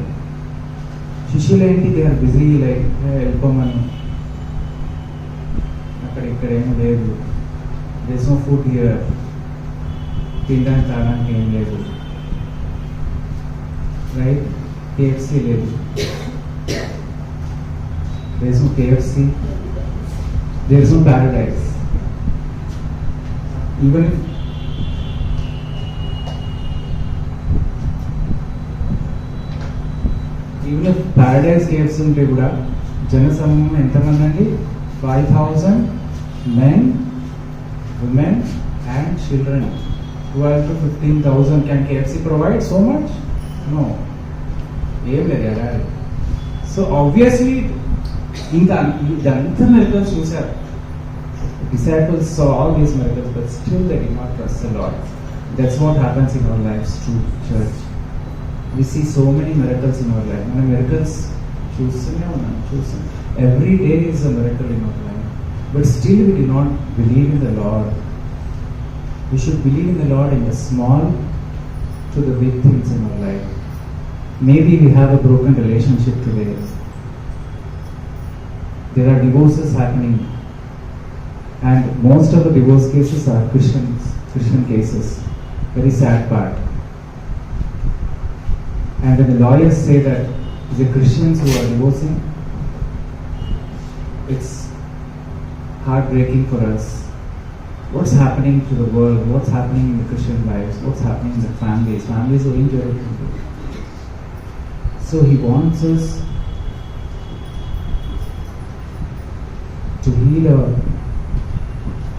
Shishulenti, they are busy like, hey, welcome. There is no food here. Tindan tanan came లేదు. Right? KFC లేదు. There is no KFC. There is no paradise. Even if paradise KFC ఉంటే కూడా జనసమూహం ఎంతమంది అండి? 5,000 men, women and children. 12 to 15,000. Can KFC provide so much? No. ఏం లేదు అలా. So obviously ఇంకా ఇదంతా మెరికల్స్ చూశారు. Disciples saw all these miracles, but still they did not trust the Lord. That's what happens in our lives too, church. We see so many miracles in our life. మన miracles చూస్తూనే ఉన్నాం, చూస్తాం. Every day is a miracle in our life, but still we do not believe in the Lord. We should believe in the Lord in the small to the big things in our life. Maybe we have a broken relationship today. There are divorces happening, and most of the divorce cases are Christian cases. Very sad part. And when the lawyers say that the Christians who are divorcing, it's heartbreaking for us. What's happening to the world? What's happening in the Christian lives? What's happening in the families? Families are injured. So he wants us to heal our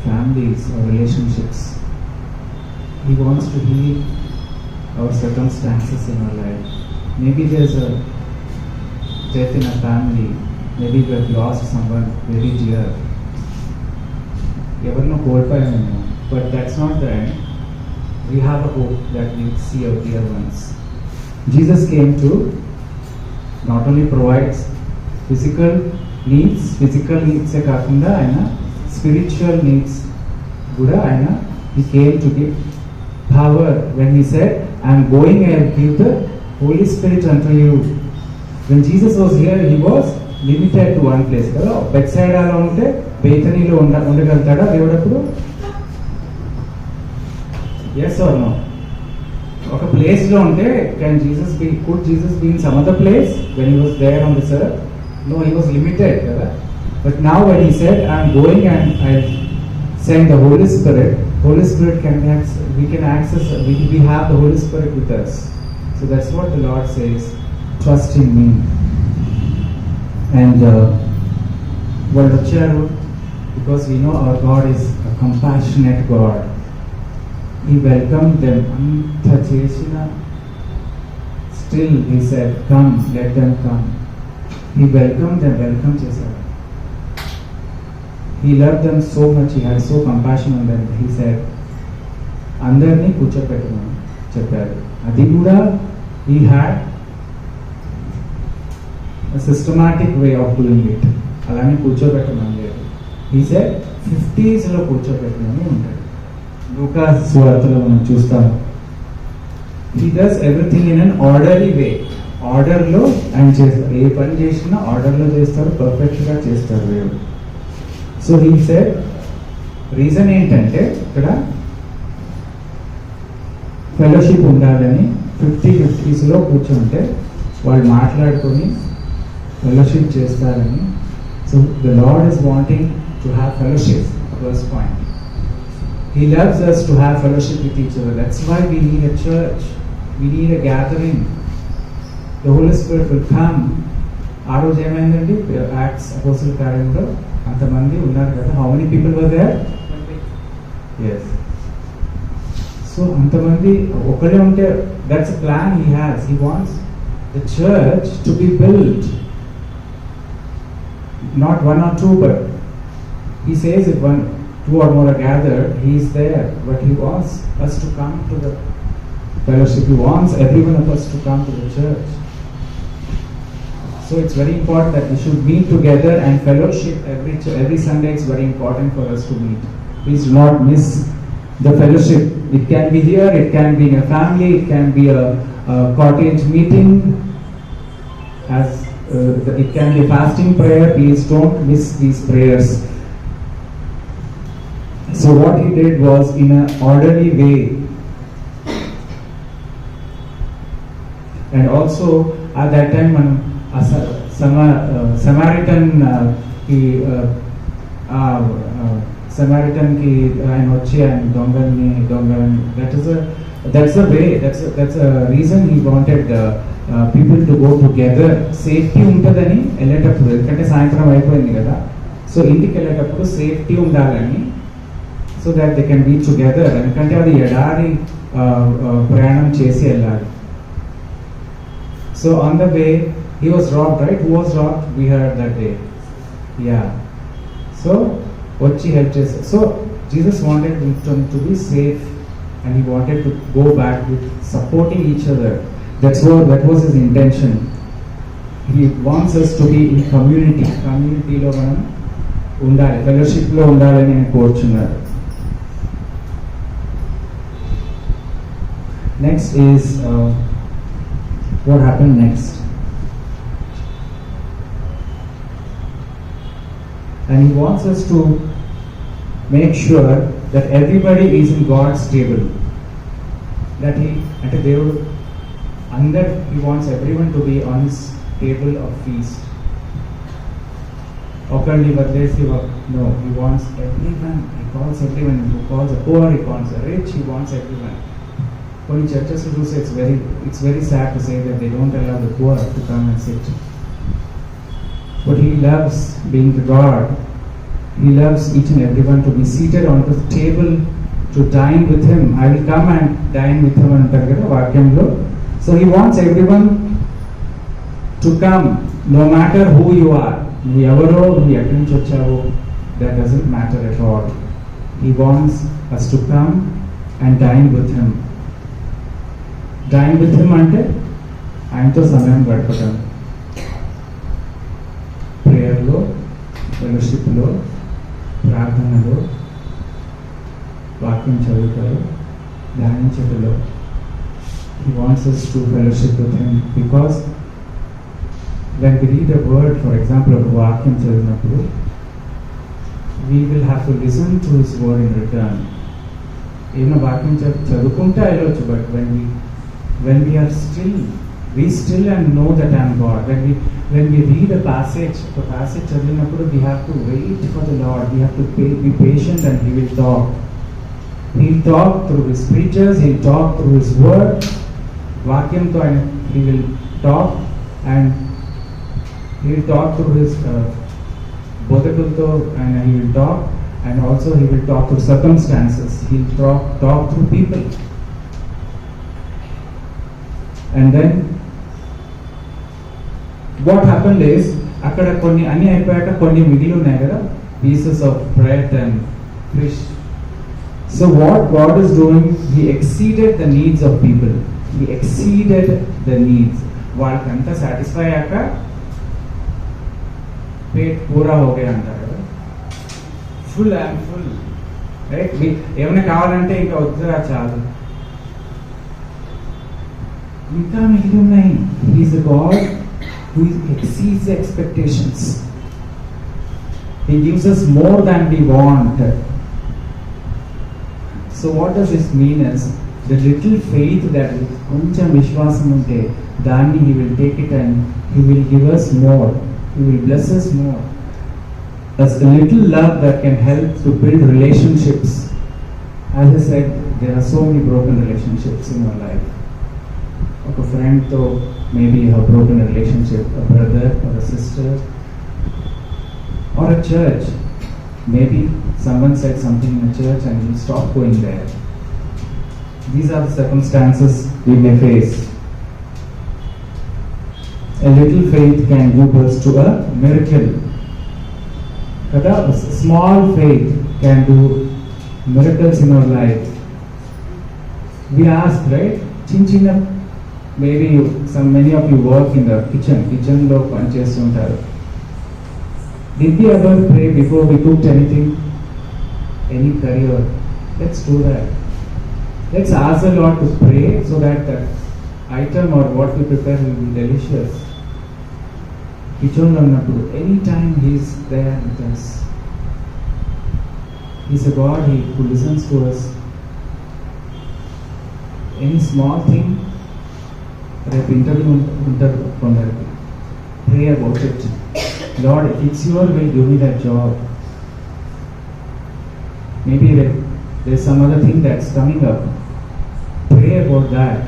families, our relationships. He wants to heal our circumstances in our life. Maybe there's a death in our family. Maybe we have lost someone very dear. Everno కోల్పోయాము, but that's not the end. We have a hope that we see our dear ones. Jesus came to not only provides physical needs ఏ కాకుండా ఆయన spiritual needs కూడా ఆయన he came to give power when he said, I am going and give the Holy Spirit unto you. When Jesus was here, he was limited to one place కదా. బెత్సైడాలో ఉంటే బేతనీలో ఉండగలుగుతాడా దేవుడప్పుడు? Yes or no? ఒక place లో ఉంటే could Jesus be in some other place when he was there on this earth? No, he was limited కదా. But now when he said, I am going and I send the Holy Spirit can we have the Holy Spirit with us. So that's what the Lord says, trust in me. And వాళ్ళు వచ్చారు because we know our God is a compassionate God. He welcomed them. అంత చేసిన still he said, come, let them come. He welcomed them, welcome చేశారు. He loved them so much, he had so compassion on them. He said, అందరినీ కూర్చోపెట్టమని చెప్పారు. అది కూడా he had a systematic way of doing it. అలానే కూర్చోబెట్టమని లేదు. He said 50s లో కూర్చోబెట్టమని ఉంటాడు. లూకాస్ సువార్తలో మనం చూస్తాం. He does everything in an orderly way. ఆర్డర్లో ఆయన చేస్తారు. ఏ పని చేసినా ఆర్డర్లో చేస్తారు, పర్ఫెక్ట్గా చేస్తారు దేవుడు. సో he said, రీజన్ ఏంటంటే ఇక్కడ ఫెలోషిప్ ఉండాలని 50s కూర్చుంటే వాళ్ళు మాట్లాడుకొని ఫెలోషిప్ చేస్తారని. So the lord is wanting to have fellowship. First point, He loves us to have fellowship with each other. That's why we need a church. We need a gathering. The Holy Spirit will come. ఆ రోజు ఏమైందండి? Acts apostle కార్యంలో అంతమంది ఉన్నారు కదా. How many people were there? Yes. So అంతమంది ఒకరే ఉంటే, that's a plan he has. He wants the church to be built. Not one or two, but he says if two or more are gathered, he is there. But he wants us to come to the fellowship. He wants every one of us to come to the church. So it's very important that we should meet together and fellowship every Sunday. It's very important for us to meet. Please do not miss the fellowship. It can be here, it can be in a family, it can be a cottage meeting, it can be fasting prayer. Please don't miss these prayers. So what he did was in an orderly way, and also at that time మనం Samaritan ki ఆయన వచ్చి ఆయన దొంగల్ని that's a reason he wanted people to go together. Safety ఉంటుందని వెళ్ళేటప్పుడు, ఎందుకంటే సాయంత్రం అయిపోయింది కదా, సో ఇంటికి వెళ్ళేటప్పుడు సేఫ్టీ ఉండాలని, so that they can be together. ఎందుకంటే అది ఎడారి ప్రయాణం చేసి వెళ్ళాలి. So on the way he was robbed, right? Who was robbed? We heard that day. Yeah. So వచ్చి హెల్ప్ చేశారు. So Jesus wanted them to be safe, and he wanted to go back with supporting each other. That was his intention. He wants us to be in community. Communityలో మనం ఉండాలి, ఫెలోషిప్లో ఉండాలని నేను కోరుచున్నాను. Next is what happened next. And he wants us to make sure that everybody is in God's table. That he wants everyone to be on his table of feast. No, he wants everyone. He calls everyone. He calls the poor, he calls the rich, he wants everyone. Only churches do say it's very sad to say that they don't allow the poor to come and sit. But he loves being the God. He loves each and everyone to be seated on the table to dine with him. I will come and dine with him antaru kada vakyamlo. So he wants everyone to come, no matter who you are. Nu evaro, nu ekkadi nunchi vachavo, that doesn't matter at all. He wants us to come and dine with him. Dine with him ante ఆయనతో సమయం గడపడం, ప్రేయర్లో, ఫెలోషిప్లో, ప్రార్థనలో, వాక్యం చదువుతారు, ధ్యానించటలో. He wants us to fellowship with him, because when we read a word, for example, ఒక వాక్యం చదివినప్పుడు, we will have to listen to his word in return. ఏమైనా వాక్యం చదువుకుంటే వెళ్ళొచ్చు, but when we are still, be still and know that I am God. When we read a passage చదివినప్పుడు, we have to wait for the Lord. We have to be patient, and he will talk. He'll talk through his preachers, he'll talk through his word. వాక్యంతో ఆయన he will talk, and he'll talk through his బోధకులతో, and he will talk, and also he will talk through circumstances. He'll talk through people. And then what happened is, అక్కడ కొన్ని అన్ని అయిపోయాక కొన్ని మిగిలి ఉన్నాయి కదా, pieces of bread and fish. So what God is doing, he exceeded the needs of people. He exceeded the needs. వాళ్ళకంతా satisfy అయ్యాక పేట్ పూరా హో గయా అంటారు కదా, ఫుల్ అండ్ ఫుల్, రైట్? ఏమైనా కావాలంటే ఇంకా వద్దురా చాలు, ఇంకా మిగిలి ఉన్నాయి. He is a God who exceeds expectations. He gives us more than we want. So what does this mean is, the little faith that కొంచెం విశ్వాసం ఉంటే దాన్ని he will take it and he will give us more. He will bless us more. That's a little love that can help to build relationships. As I said, there are so many broken relationships in our life. Like a friend though, maybe a broken relationship, a brother or a sister, or a church. Maybe someone said something in a church and you stop going there. These are the circumstances we may face. A little faith can give us to a miracle. Kada, a small faith can do miracles in our life. We ask, right? Chinchina, maybe many of you work in the kitchen lo panchestuntaru. Did we ever pray before we cooked anything, any curry? Or let's do that. Let's ask the Lord to pray so that the item or what we prepare will be delicious. Kitchen lo unnappudu, anytime he is there with us. He is a God who listens to us. Any small thing, రేపు interview ఉంటారు కొందరికి. Pray about it. Lord, if it's your will, give me that job. Maybe there's some other thing that's coming up. Pray about that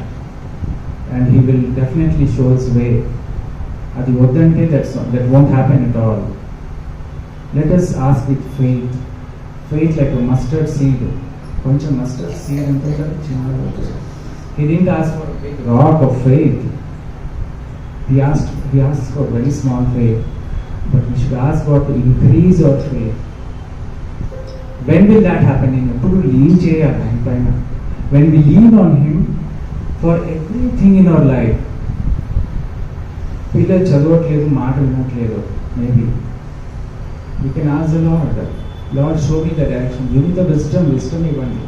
and He will definitely show His way. అది వద్దంటే that won't happen at all. Let us ask with faith. Faith like a mustard seed. కొంచెం mustard seed అంటే చిన్నగా. He didn't ask for a big rock of faith. He asked for very small faith. But we should ask God to increase our faith. When will that happen? In ఎప్పుడు lean చేయాలి ఆయన పైన. When we lean on Him for everything in our life. పిల్లలు చదవట్లేదు, మాట వినట్లేదు, maybe we can ask the Lord, show me the direction, give me the wisdom ఇవ్వండి,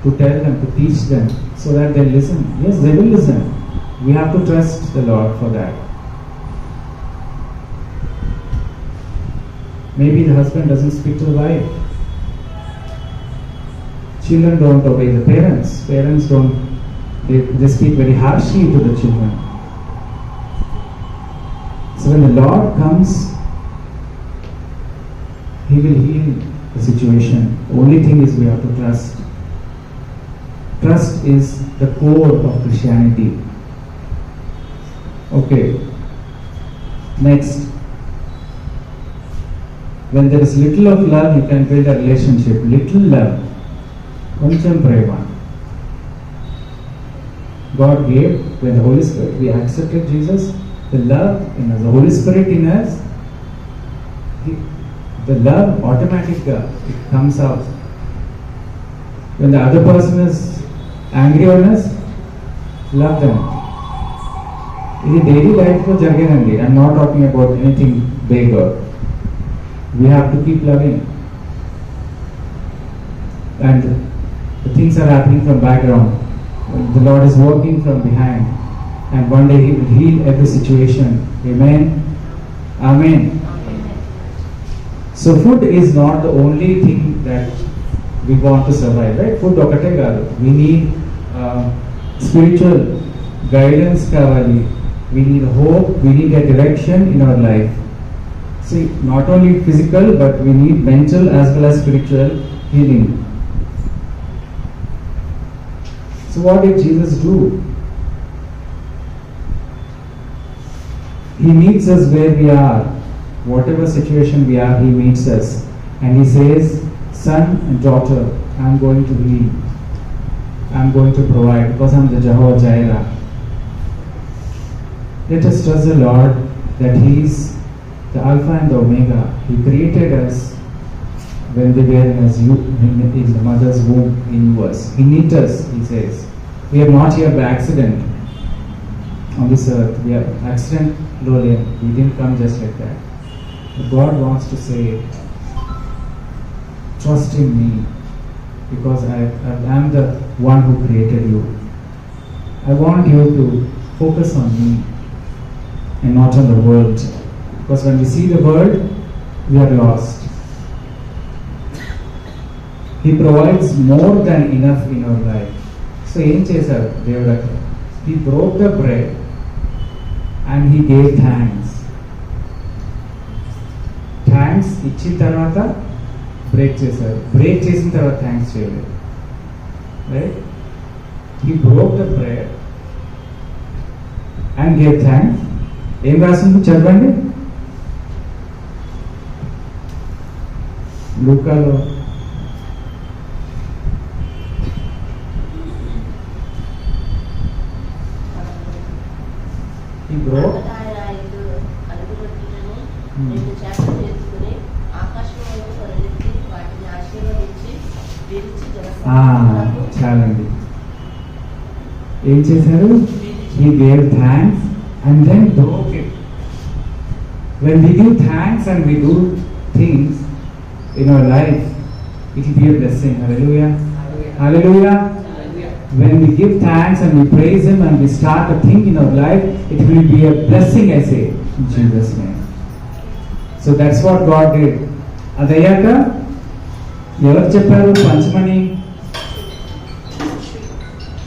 to tell them, to teach them, so that they listen. Yes, they will listen. We have to trust the Lord for that. Maybe the husband doesn't speak to the wife. Children don't obey the parents. Parents don't, they speak very harshly to the children. So when the Lord comes, He will heal the situation. The only thing is we have to trust. Trust is the core of Christianity. Okay. Next. When there is little of love, you can build a relationship. Little love. Koncham prema. God gave, when the Holy Spirit, we accepted Jesus, the love in us, the Holy Spirit in us, the love automatically it comes out. When the other person is angry on us, love them. ఇది daily లైఫ్లో జరిగేదండి. I'm not talking about anything big. We have to keep loving. And the things are happening from background. The Lord is working from behind. And one day He will heal every situation. Amen. Amen. So food is not the only thing that we want to survive, right? Food ఒకటే కాదు. We need spiritual guidance కావాలి. We need hope. We need a direction in our life. See, not only physical, but we need mental as well as spiritual healing. So what did Jesus do? He meets us where we are. Whatever situation we are, He meets us. And He says, son and daughter, I am going to heal. I am going to provide because I am the Jehovah Jireh. Let us trust the Lord that He is the Alpha and the Omega. He created us when we were in the mother's womb. He knew us. He knit us, He says. We are not here by accident on this earth. We are accident lowly. We didn't come just like that. But God wants to say, trust in me because I am the one who created you. I want you to focus on me and not on the world. Because when we see the world, we are lost. He provides more than enough in our life. So ఏం చేశారు దేవుడు అక్కడ? He broke the bread and He gave thanks. Thanks ఇచ్చిన తర్వాత break చేశారు. Break చేసిన తర్వాత thanks చేయలేదు. Right? He broke the bread and gave thanks. ఏం రాసింది చదవండి. లూకాలో He broke. చాలండి. ఏం చేశారు? He gave thanks and then broke it. When we give thanks and we do things in our life, it will be a blessing. Hallelujah. Hallelujah. When we give thanks and we praise Him and we start a thing in our life, it will be a blessing, I say, in Jesus' name. So that's what God did. అదయ్యాక ఎవరు చెప్పారు పంచమని?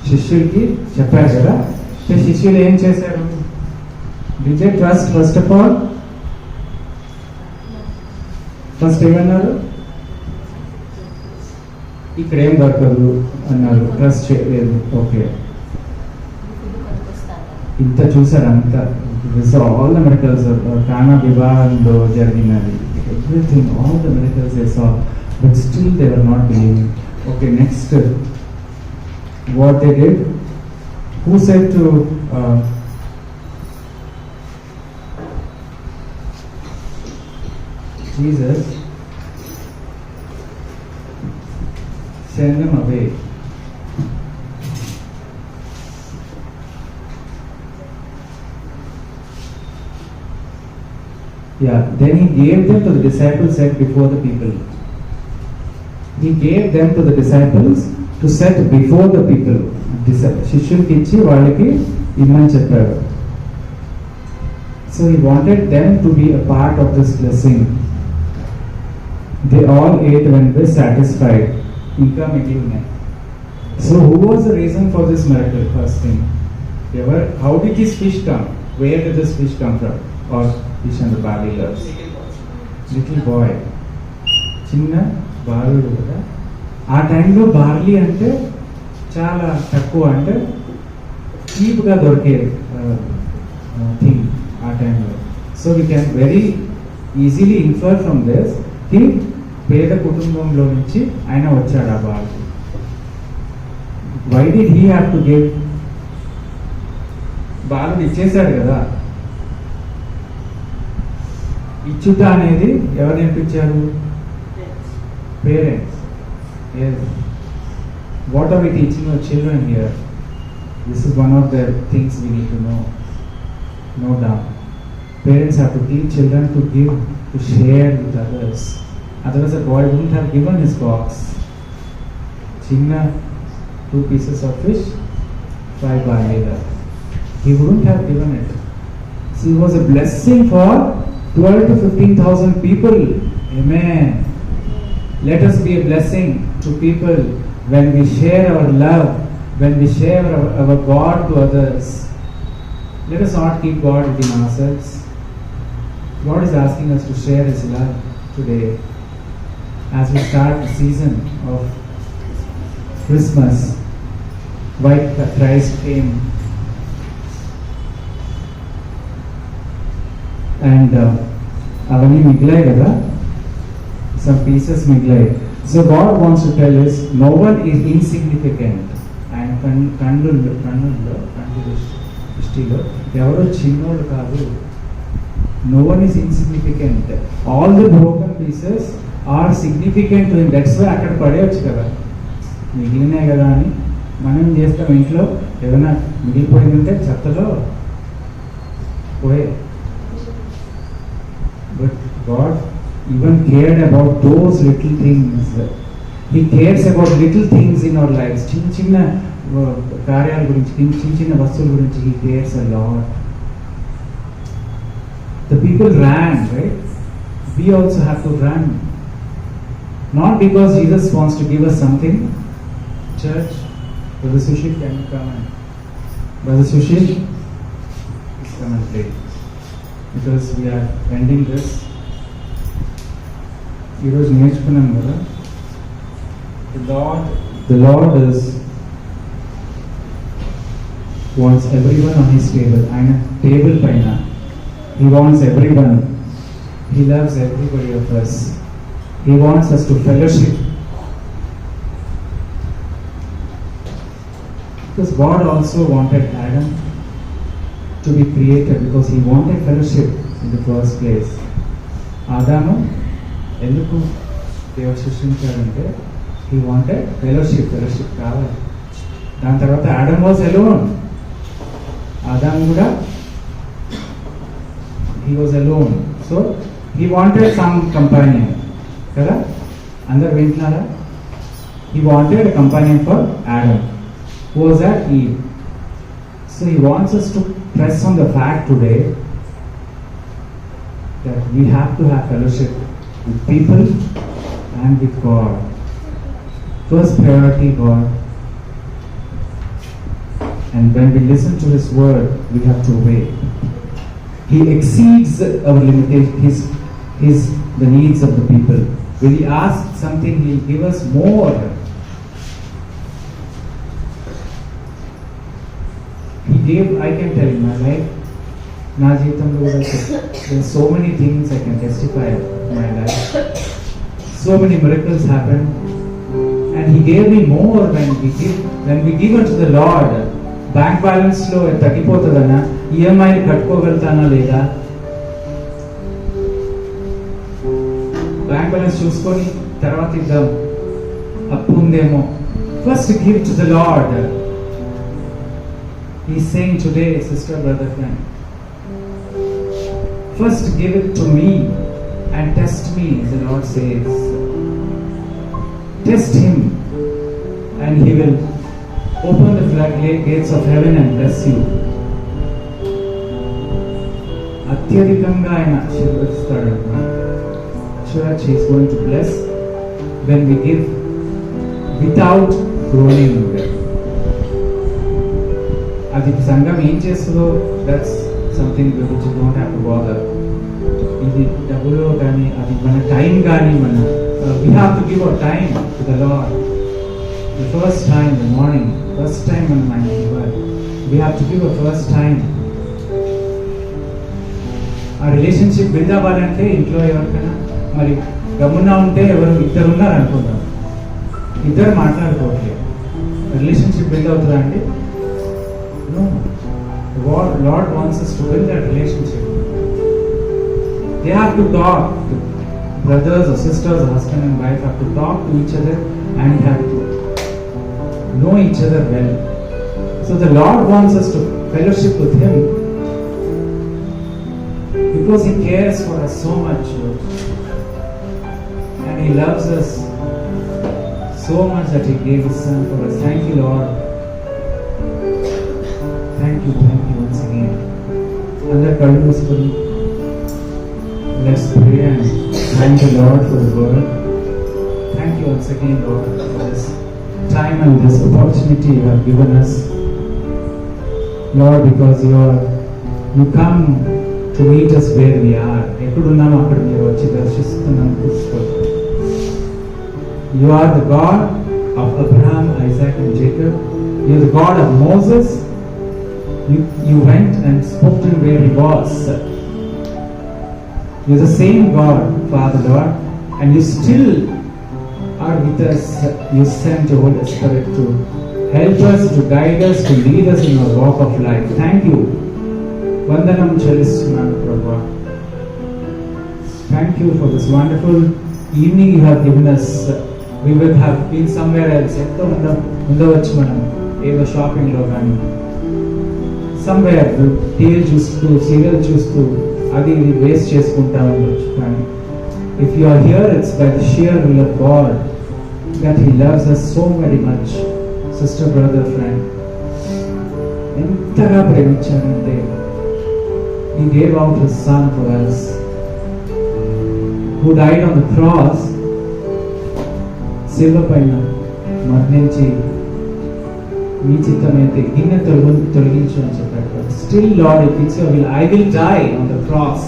శిష్యులకి చెప్పారు కదా. శిష్యులు ఏం చేశారు? Did they trust first of all? First ఏమన్నారు? ఇక్కడ ఏం దొరకదు అన్నారు, ట్రస్ట్ చేయలేదు. ఓకే, ఇంత చూసారు, అంత ఆల్ ద మిరకల్స్ కానా వివాహంలో జరిగినది, everything, all the miracles they saw, but still they were not believing. Okay, next what they did, who said to Jesus, send them away. Yeah, then he gave them to the disciples set before the people. He gave them to the disciples to set before the people. శిష్యులకి ఇచ్చి వాళ్ళకి ఇమ్మని చెప్పారు. So he wanted them to be a part of this blessing. They all ate when they were satisfied. ఇంకా మిగిలి ఉన్నాయి. So who was the reason for this miracle? First thing, how did this fish come? Where did this fish come from? Or fish and the barley loaves? Little boy, చిన్న బాలుడు కదా. ఆ టైంలో barley అంటే చాలా తక్కువ, అంటే చీప్గా దొరికే థింగ్ ఆ టైంలో. So we can very easily infer from this కి పేద కుటుంబంలో నుంచి ఆయన వచ్చాడు ఆ బాలుడు. Why did he have to give? బాలుడు ఇచ్చేశాడు కదా. ఇచ్చుట అనేది ఎవరు నేర్పించారు? Parents. What are we teaching our children here? This is one of the things we need to know. No doubt. Parents have to teach children to give, to share with others. Otherwise a boy wouldn't have given his box. Chinna 2 pieces of fish, 5 barley loaves. He wouldn't have given it. So it was a blessing for 12 to 15,000 people. Amen. Let us be a blessing to people when we share our love, when we share our God to others. Let us not keep God within ourselves. God is asking us to share His love today as we start the season of Christmas. Why Christ came. And avani miglai kada, some pieces miglai. So God wants to tell us no one is insignificant. And kandu drishtilo evaru chinnolu kaadu. No one is insignificant. All the broken pieces are significant to Him. That's why అక్కడ పడేయచ్చు కదా, మిగిలినాయి కదా అని. మనం చేస్తాం ఇంట్లో ఏదైనా మిగిలిపోయిందంటే చెత్తలో పోయే. But God even cared about those little things. He cares about little things in our lives. చిన్న చిన్న కార్యాల గురించి, చిన్న చిన్న వస్తువుల గురించి He cares a lot. The people ran, right? We also have to run. Not because Jesus wants to give us something. Church, Brother Sushil, can you come and Brother Sushil, please come and pray. Because we are ending this. ఈరోజు నేర్చుకున్నాం కదా, the Lord wants everyone on His table. ఆయన table పైన He wants everyone. He loves everybody of us. He wants us to fellowship. Because God also wanted Adam to be created because He wanted fellowship in the first place. ఆదాము ఎందుకు దేవుడు సృష్టించాడంటే He wanted fellowship కావాలి. దాని తర్వాత Adam was alone. ఆదాము కూడా he was alone, so he wanted some companion kada. Andar vintunara? He wanted a companion for Adam. Who was that? Eve. So He wants us to press on the fact today that we have to have fellowship with people and with God. First priority God. And when we listen to His word, we have to obey. He exceeds our limitations, the needs of the people. When we ask something, He'll give us more. He gave, I can tell in my life, నా జీవితంలో కూడా there are so many things I can testify of in my life. So many miracles happened, and He gave me more when we give unto the Lord. Bank balance లో తగ్గిపోతుందన్నా, EMI కట్టుకోగలుగుతానా లేదా, bank balance చూసుకొని తర్వాత ఇద్దాం, అప్పు ఉందేమో. First give to the lord. He's saying today, sister, brother, friend, first give it to me and test me, as the Lord says. Test Him and He will open the floodgates of heaven and bless you. అత్యధికంగా ఆయన ఆశీర్వదిస్తాడు. Church, He is going to bless when we give without groaning. అది సంఘం ఏం చేస్తుందో, that's something which you don't have to bother. ఇది డబ్బులో కానీ, అది మన టైం కానీ, మన we have to give our time to the Lord. The first time in the morning, first time మనం ఆయనకి ఇవ్వాలి. We have to give our first time. ఆ రిలేషన్షిప్ బిల్డ్ అవ్వాలంటే ఇంట్లో ఎవరికైనా మరి గమ్మున్నా ఉంటే ఇద్దరు ఉన్నారు అనుకుంటాం, ఇద్దరు మాట్లాడుకోవట్లేదు, రిలేషన్షిప్ బిల్డ్ అవుతుందా అండి? No. The Lord wants us to build that relationship. They have to talk. The brothers or sisters, husband and wife have to talk to each other and have to know each other well. So the Lord wants us to fellowship with Him because He cares for us so much, and He loves us so much that He gave His Son for us. Thank you, Lord. Thank you once again. Under Kallu Muskuri, let's pray and thank the Lord for the word. Thank you once again, Lord, for this time and this opportunity you have given us. Lord, because you come to meet us where we are. Ekkudunnamo akkada meeru vachi darshistunnam kuskodu. You are the God of Abraham, Isaac and Jacob. You are the God of Moses. You went and spoke to him where he was. You're the same God, Father Lord, and you still are with us. You sent your Holy Spirit to help us, to guide us, to lead us in our walk of life. Thank you. Vandanam Chalistunnanu Prabhu. Thank you for this wonderful evening you have given us. We would have been somewhere else. Ekko undavachu manam edo shopping lo gaani, somewhere TV చూస్తూ serial చూస్తూ అది ఇది waste చేసుకుంటా ఉండొచ్చు. కానీ if you are here, it's by the sheer will of God that He loves us so very much. Sister, brother, friend, ఎంతగా ప్రేమించారంటే He gave out His Son for us, who died on the cross, శిలువ పైన మరణించి మీ చిత్తమైతే గిన్నె తొలగించు అని చెప్పాడు. Still, Lord, if it's your will, I will die on the cross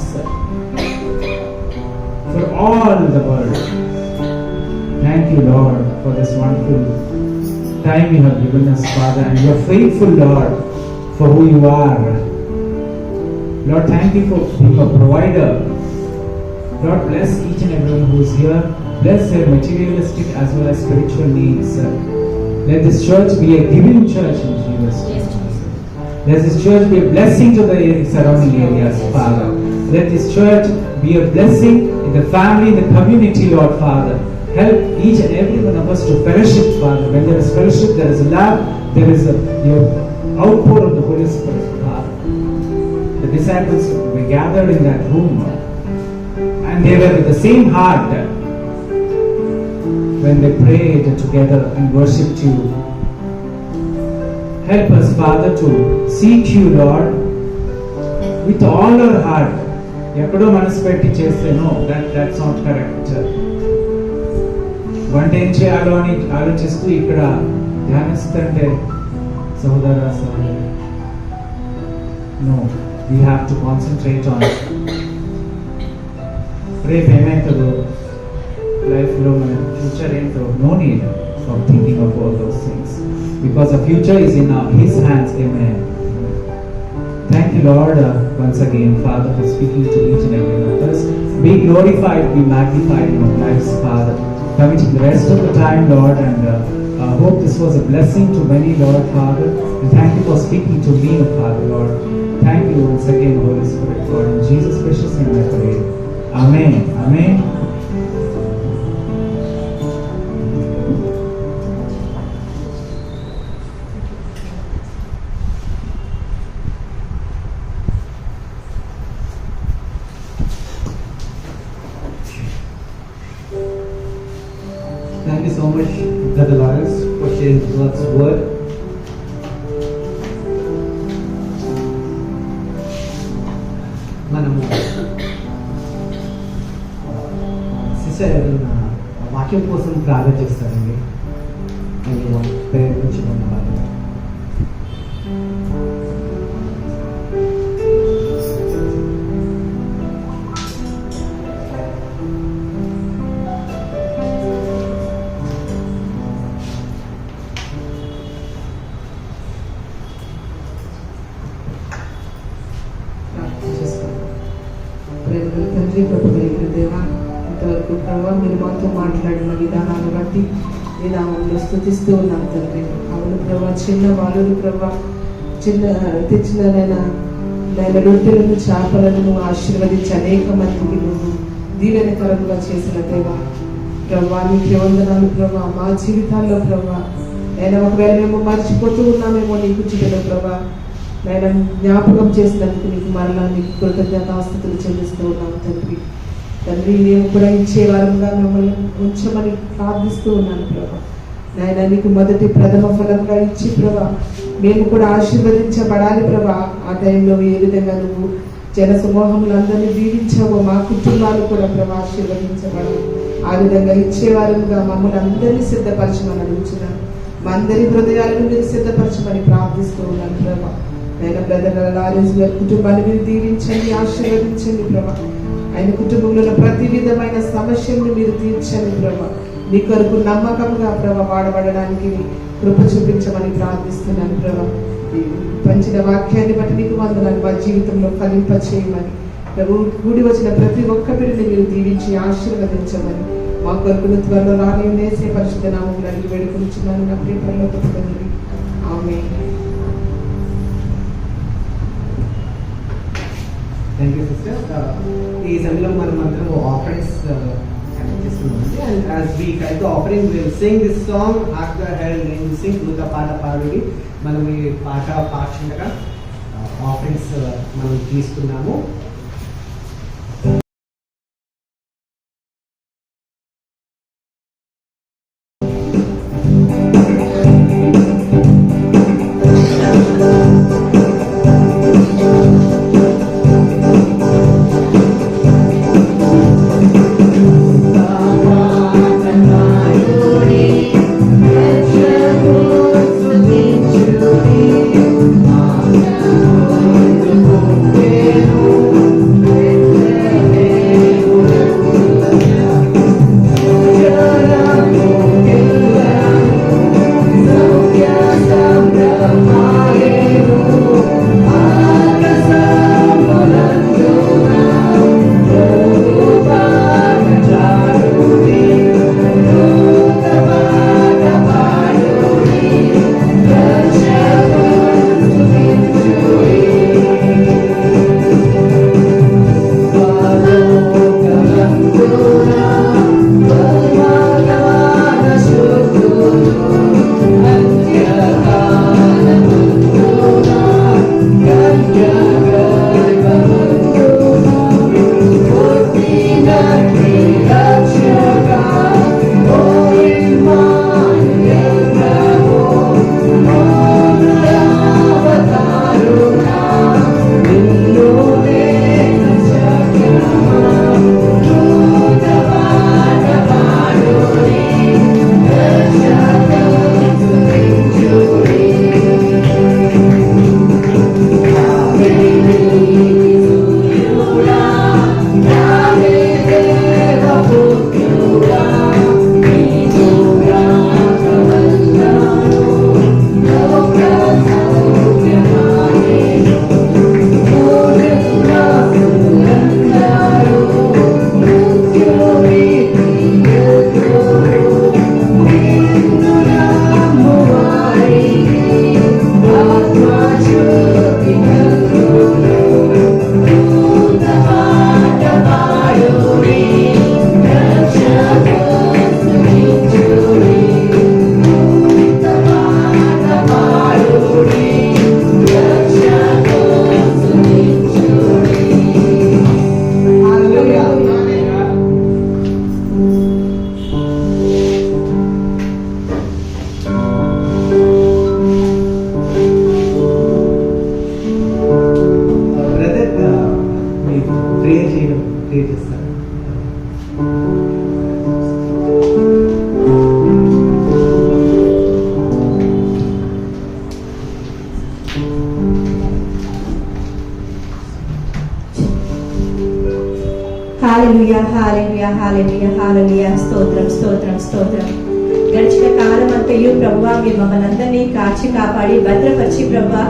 for all the world. Thank you, Lord, for this wonderful time you have given us, Father, and you are faithful, Lord, for who you are. Lord, thank you for being a provider. Lord, bless each and everyone who is here. Bless their materialistic as well as spiritual needs. Let this church be a giving church in Jesus' name. Let this church be a blessing to the surrounding areas, Father. Let this church be a blessing in the family, in the community, Lord, Father. Help each and every one of us to fellowship, Father. When there is fellowship, there is love, there is your outpour of the Holy Spirit, Father. The disciples were gathered in that room, and they were with the same heart when they prayed together and worshipped you. Help us, Father, to seek you, Lord, with all our heart. ఎక్కడో మనసు పెట్టి చేస్తే no, that's not correct. వంట ఏం చేయాలో అని ఆలోచిస్తూ ఇక్కడ ధ్యానిస్తుంటే సహోదరా సహోదరి, no, we have to concentrate on రేపు ఏమవుతుందో, లైఫ్లో మన ఫ్యూచర్ ఏంటో, no need for thinking of all those things, because the future is in His hands. Amen. Thank you, Lord, once again, Father, for speaking to each and every one of us. Be glorified, be magnified in our lives, Father. Committing the rest of the time, Lord, and I hope this was a blessing to many, Lord, Father. And thank you for speaking to me, Father, Lord. Thank you once again, Holy Spirit, Lord. In Jesus' precious name I pray. Amen. Amen. Thank you so much, Brother Lawrence, for sharing God's word. మనము sister ఎవరైనా వాక్యం కోసం ప్రార్థన చేస్తారండి, అని ప్రేరేపించుకున్న వాళ్ళు. ప్రేమగల తండ్రి, కృప కలిగిన దేవా, ఇంతవరకు ప్రభావ మీరు మాతో మాట్లాడిన విధానాన్ని బట్టి మీ నామంలో స్తుతిస్తూ ఉన్నాం తండ్రి. అవును ప్రభా, చిన్న బాలుడు ప్రభా, చిన్న తెచ్చినైనా రొట్టెలను చేపలను ఆశీర్వదించి అనేక మందికి నువ్వు దీవెనకరంగా చేసిన దేవా ప్రభా, నీకు వందనాలు ప్రభా. మా జీవితాల్లో ప్రభా నేను ఒకవేళ మేము మర్చిపోతూ ఉన్నామేమో నీకు చిన్న ప్రభా, నేను జ్ఞాపకం చేసినందుకు నీకు మరలా నీకు కృతజ్ఞతాస్తుతులు చెల్లిస్తూ ఉన్నాను తండ్రి. తండ్రి, నేను కూడా ఇచ్చే వారంగా మిమ్మల్ని ఉంచమని ప్రార్థిస్తూ ఉన్నాను ప్రభా. నాయన, నీకు మొదటి ప్రథమ ఫలంగా ఇచ్చి ప్రభా మేము కూడా ఆశీర్వదించబడాలి ప్రభా. ఆ టైంలో ఏ విధంగా నువ్వు జన సమూహములందరినీ దీవించావో మా కుటుంబాలు కూడా ప్రభా ఆశీర్వదించబడాలి. ఆ విధంగా ఇచ్చేవారుగా మమ్మల్ని అందరినీ సిద్ధపరచమని అడుగుతున్నాను. మా అందరి హృదయాలను మీరు సిద్ధపరచమని ప్రార్థిస్తూ ఉన్నాను ప్రభా. ఆయన బ్రదర్ లారెన్స్ గారి కుటుంబాన్ని మీరు దీవించండి, ఆశీర్వదించండి ప్రభా. ఆయన కుటుంబంలో ఉన్న ప్రతి విధమైన సమస్యలను మీరు తీర్చండి ప్రభా. నీ కొరకు నమ్మకంగా ప్రభా వాడబడడానికి కృప చూపించమని ప్రార్థిస్తున్నాను ప్రభా. పంచిన వాక్యాన్ని బట్టి నీకు వందనాలు. మా జీవితంలో ఫలింప చేయమని ప్రభు, కూడి వచ్చిన ప్రతి ఒక్క బిడ్డని మీరు దీవించి ఆశీర్వదించమని మా కొరకు త్వరలో రాని నేసే పరిశుద్ధ నామములో అడిగి వేడుకొనిచున్నాను నా ప్రియ పరలోకపు తండ్రి. ఆమేన్. Thank you sister. ఈ సమయంలో మనం అందరం ఆఫరింగ్స్ కనెక్ట్ చేస్తున్నామండి. And as we kite offering will sing this song after head నేను సింగ్ ఒక పాట పాడి మనం ఈ పాట పాక్షంగా ఆఫరింగ్స్ మనం తీసుకున్నాము. Thank you. హల్లెలూయా హల్లెలూయా హల్లెలూయా హల్లెలూయా. స్తోత్రం స్తోత్రం స్తోత్రం. గడిచిన కాలం అంతయు ప్రభువా మీరు మమ్మల్ని అందరినీ కాచి కాపాడి భద్రపరిచి ప్రభువా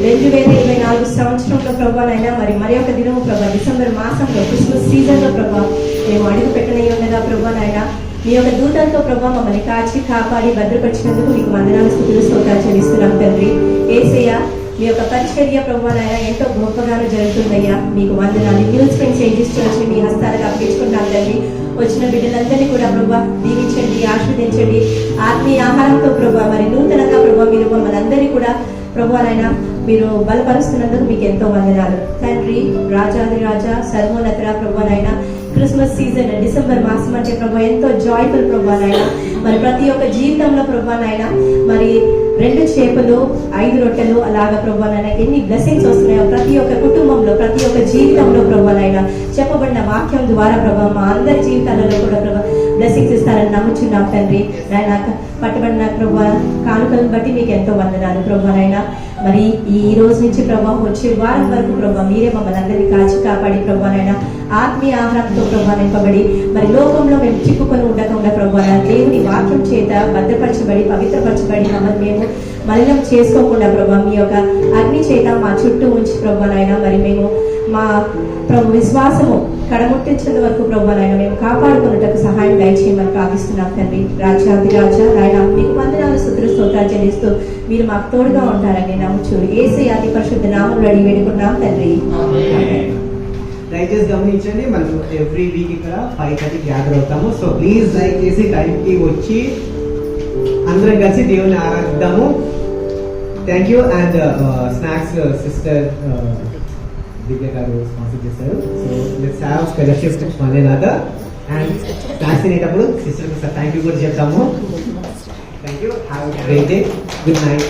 2024 సంవత్సరంలో ప్రభువానైనా మరి ఒక దినము ప్రభా డిసెంబర్ మాసంలో క్రిస్మస్ సీజన్లో ప్రభా మేము అడుగు పెట్టనై ఉండగా ప్రభువానైనా మీ యొక్క దూతలతో ప్రభా మమ్మల్ని కాచి కాపాడి భద్రపరిచినందుకు మీకు వందనాలు స్తుతులు స్తోత్రాలు చెల్లిస్తున్నాం తండ్రి. యేసయ్య మీ యొక్క పరిచర్య ప్రభువానైనా ఎంతో గొప్పగాను జరుగుతుందయ్యా. మీకు వందనాలు. న్యూ స్ప్రింగ్స్ ఏజెస్ చర్చ్ మీ హస్తాలకు అప్పగించుకుంటాం తండ్రి. వచ్చిన బిడ్డలందరినీ కూడా ప్రభా దీవించండి, ఆశీర్వదించండి. ఆత్మీయ ఆహారంతో ప్రభా మరి నూతనంగా ప్రభా మీరు మమ్మల్ని అందరినీ కూడా ప్రభువానైనా మీరు బలపరుస్తున్నందుకు మీకు ఎంతో వందనాలు తండ్రి. రాజాది రాజా సర్వోన్నత ప్రభువానైనా క్రిస్మస్ సీజన్ డిసెంబర్ మాసం అంటే ప్రభా ఎంతో జాయ్ఫుల్ ప్రభువానైనా మరి ప్రతి ఒక్క జీవితంలో ప్రభువానైనా మరి 2 చేపలు 5 రొట్టెలు అలాగా ప్రభువానైనా ఎన్ని బ్లెస్సింగ్స్ వస్తున్నాయో ప్రతి ఒక్క కుటుంబంలో ప్రతి ఒక్క జీవితంలో ప్రభువానైనా చెప్పబడిన వాక్యం ద్వారా ప్రభా మా అందరి జీవితాలలో కూడా ప్రభా బ్లెస్సింగ్స్ ఇస్తారని నమ్ముచున్నాం తండ్రి. నాయన పట్టబడిన ప్రభా కానుకలను బట్టి మీకు ఎంతో వందనాలు ప్రభువానైనా. మరి ఈ రోజు నుంచి ప్రభా వచ్చే వారం వరకు ప్రభా మీరే మమ్మల్ని అందరినీ కాచి కాపాడి ప్రభువానైనా ఆత్మీయ ఆహారంతో ప్రభా నింపబడి మరి లోకంలో మేము చిక్కుకొని ఉండకుండా ప్రభా దేవుని వాక్యం చేత భద్రపరచబడి పవిత్రపరచబడి మమ్మల్ని మేము మలినం చేసుకోకుండా ప్రభా మీ యొక్క అగ్ని చేత మా చుట్టూ ఉంచి ప్రభువానైనా మరి మేము మా ప్రభు విశ్వాసము కడముట్టించేంత వరకు ప్రభువానైనా మేము కాపాడుకున్నట్టుకు సహాయం దయచేయమని ప్రార్థిస్తున్నాం తండ్రి. రాజ్యాది రాజా నాయన మీకు వందనాలు స్తుతులు స్తోత్రాలు చెల్లిస్తూ మీరు మాకు తోడుగా ఉంటారని నమ్ముచు యేసయ్య అతి పరిశుద్ధ నామములో అడిగి వేడుకున్నాం తండ్రి. దయచేసి గమనించండి, మనం ఎవ్రీ వీక్ ఇక్కడ 5:30 గ్యాదర్ అవుతాము. సో ప్లీజ్ దయచేసి టైంకి వచ్చి అందరం కలిసి దేవుని ఆరాధిద్దాము. Thank you. And snacks sister Divya గారు స్పాన్సర్ చేశారు. So let's have fellowship one another. And snacks తినేటప్పుడు సిస్టర్కి థ్యాంక్ యూ కూడా చెప్తాము. Thank you. Have a great day. Good night.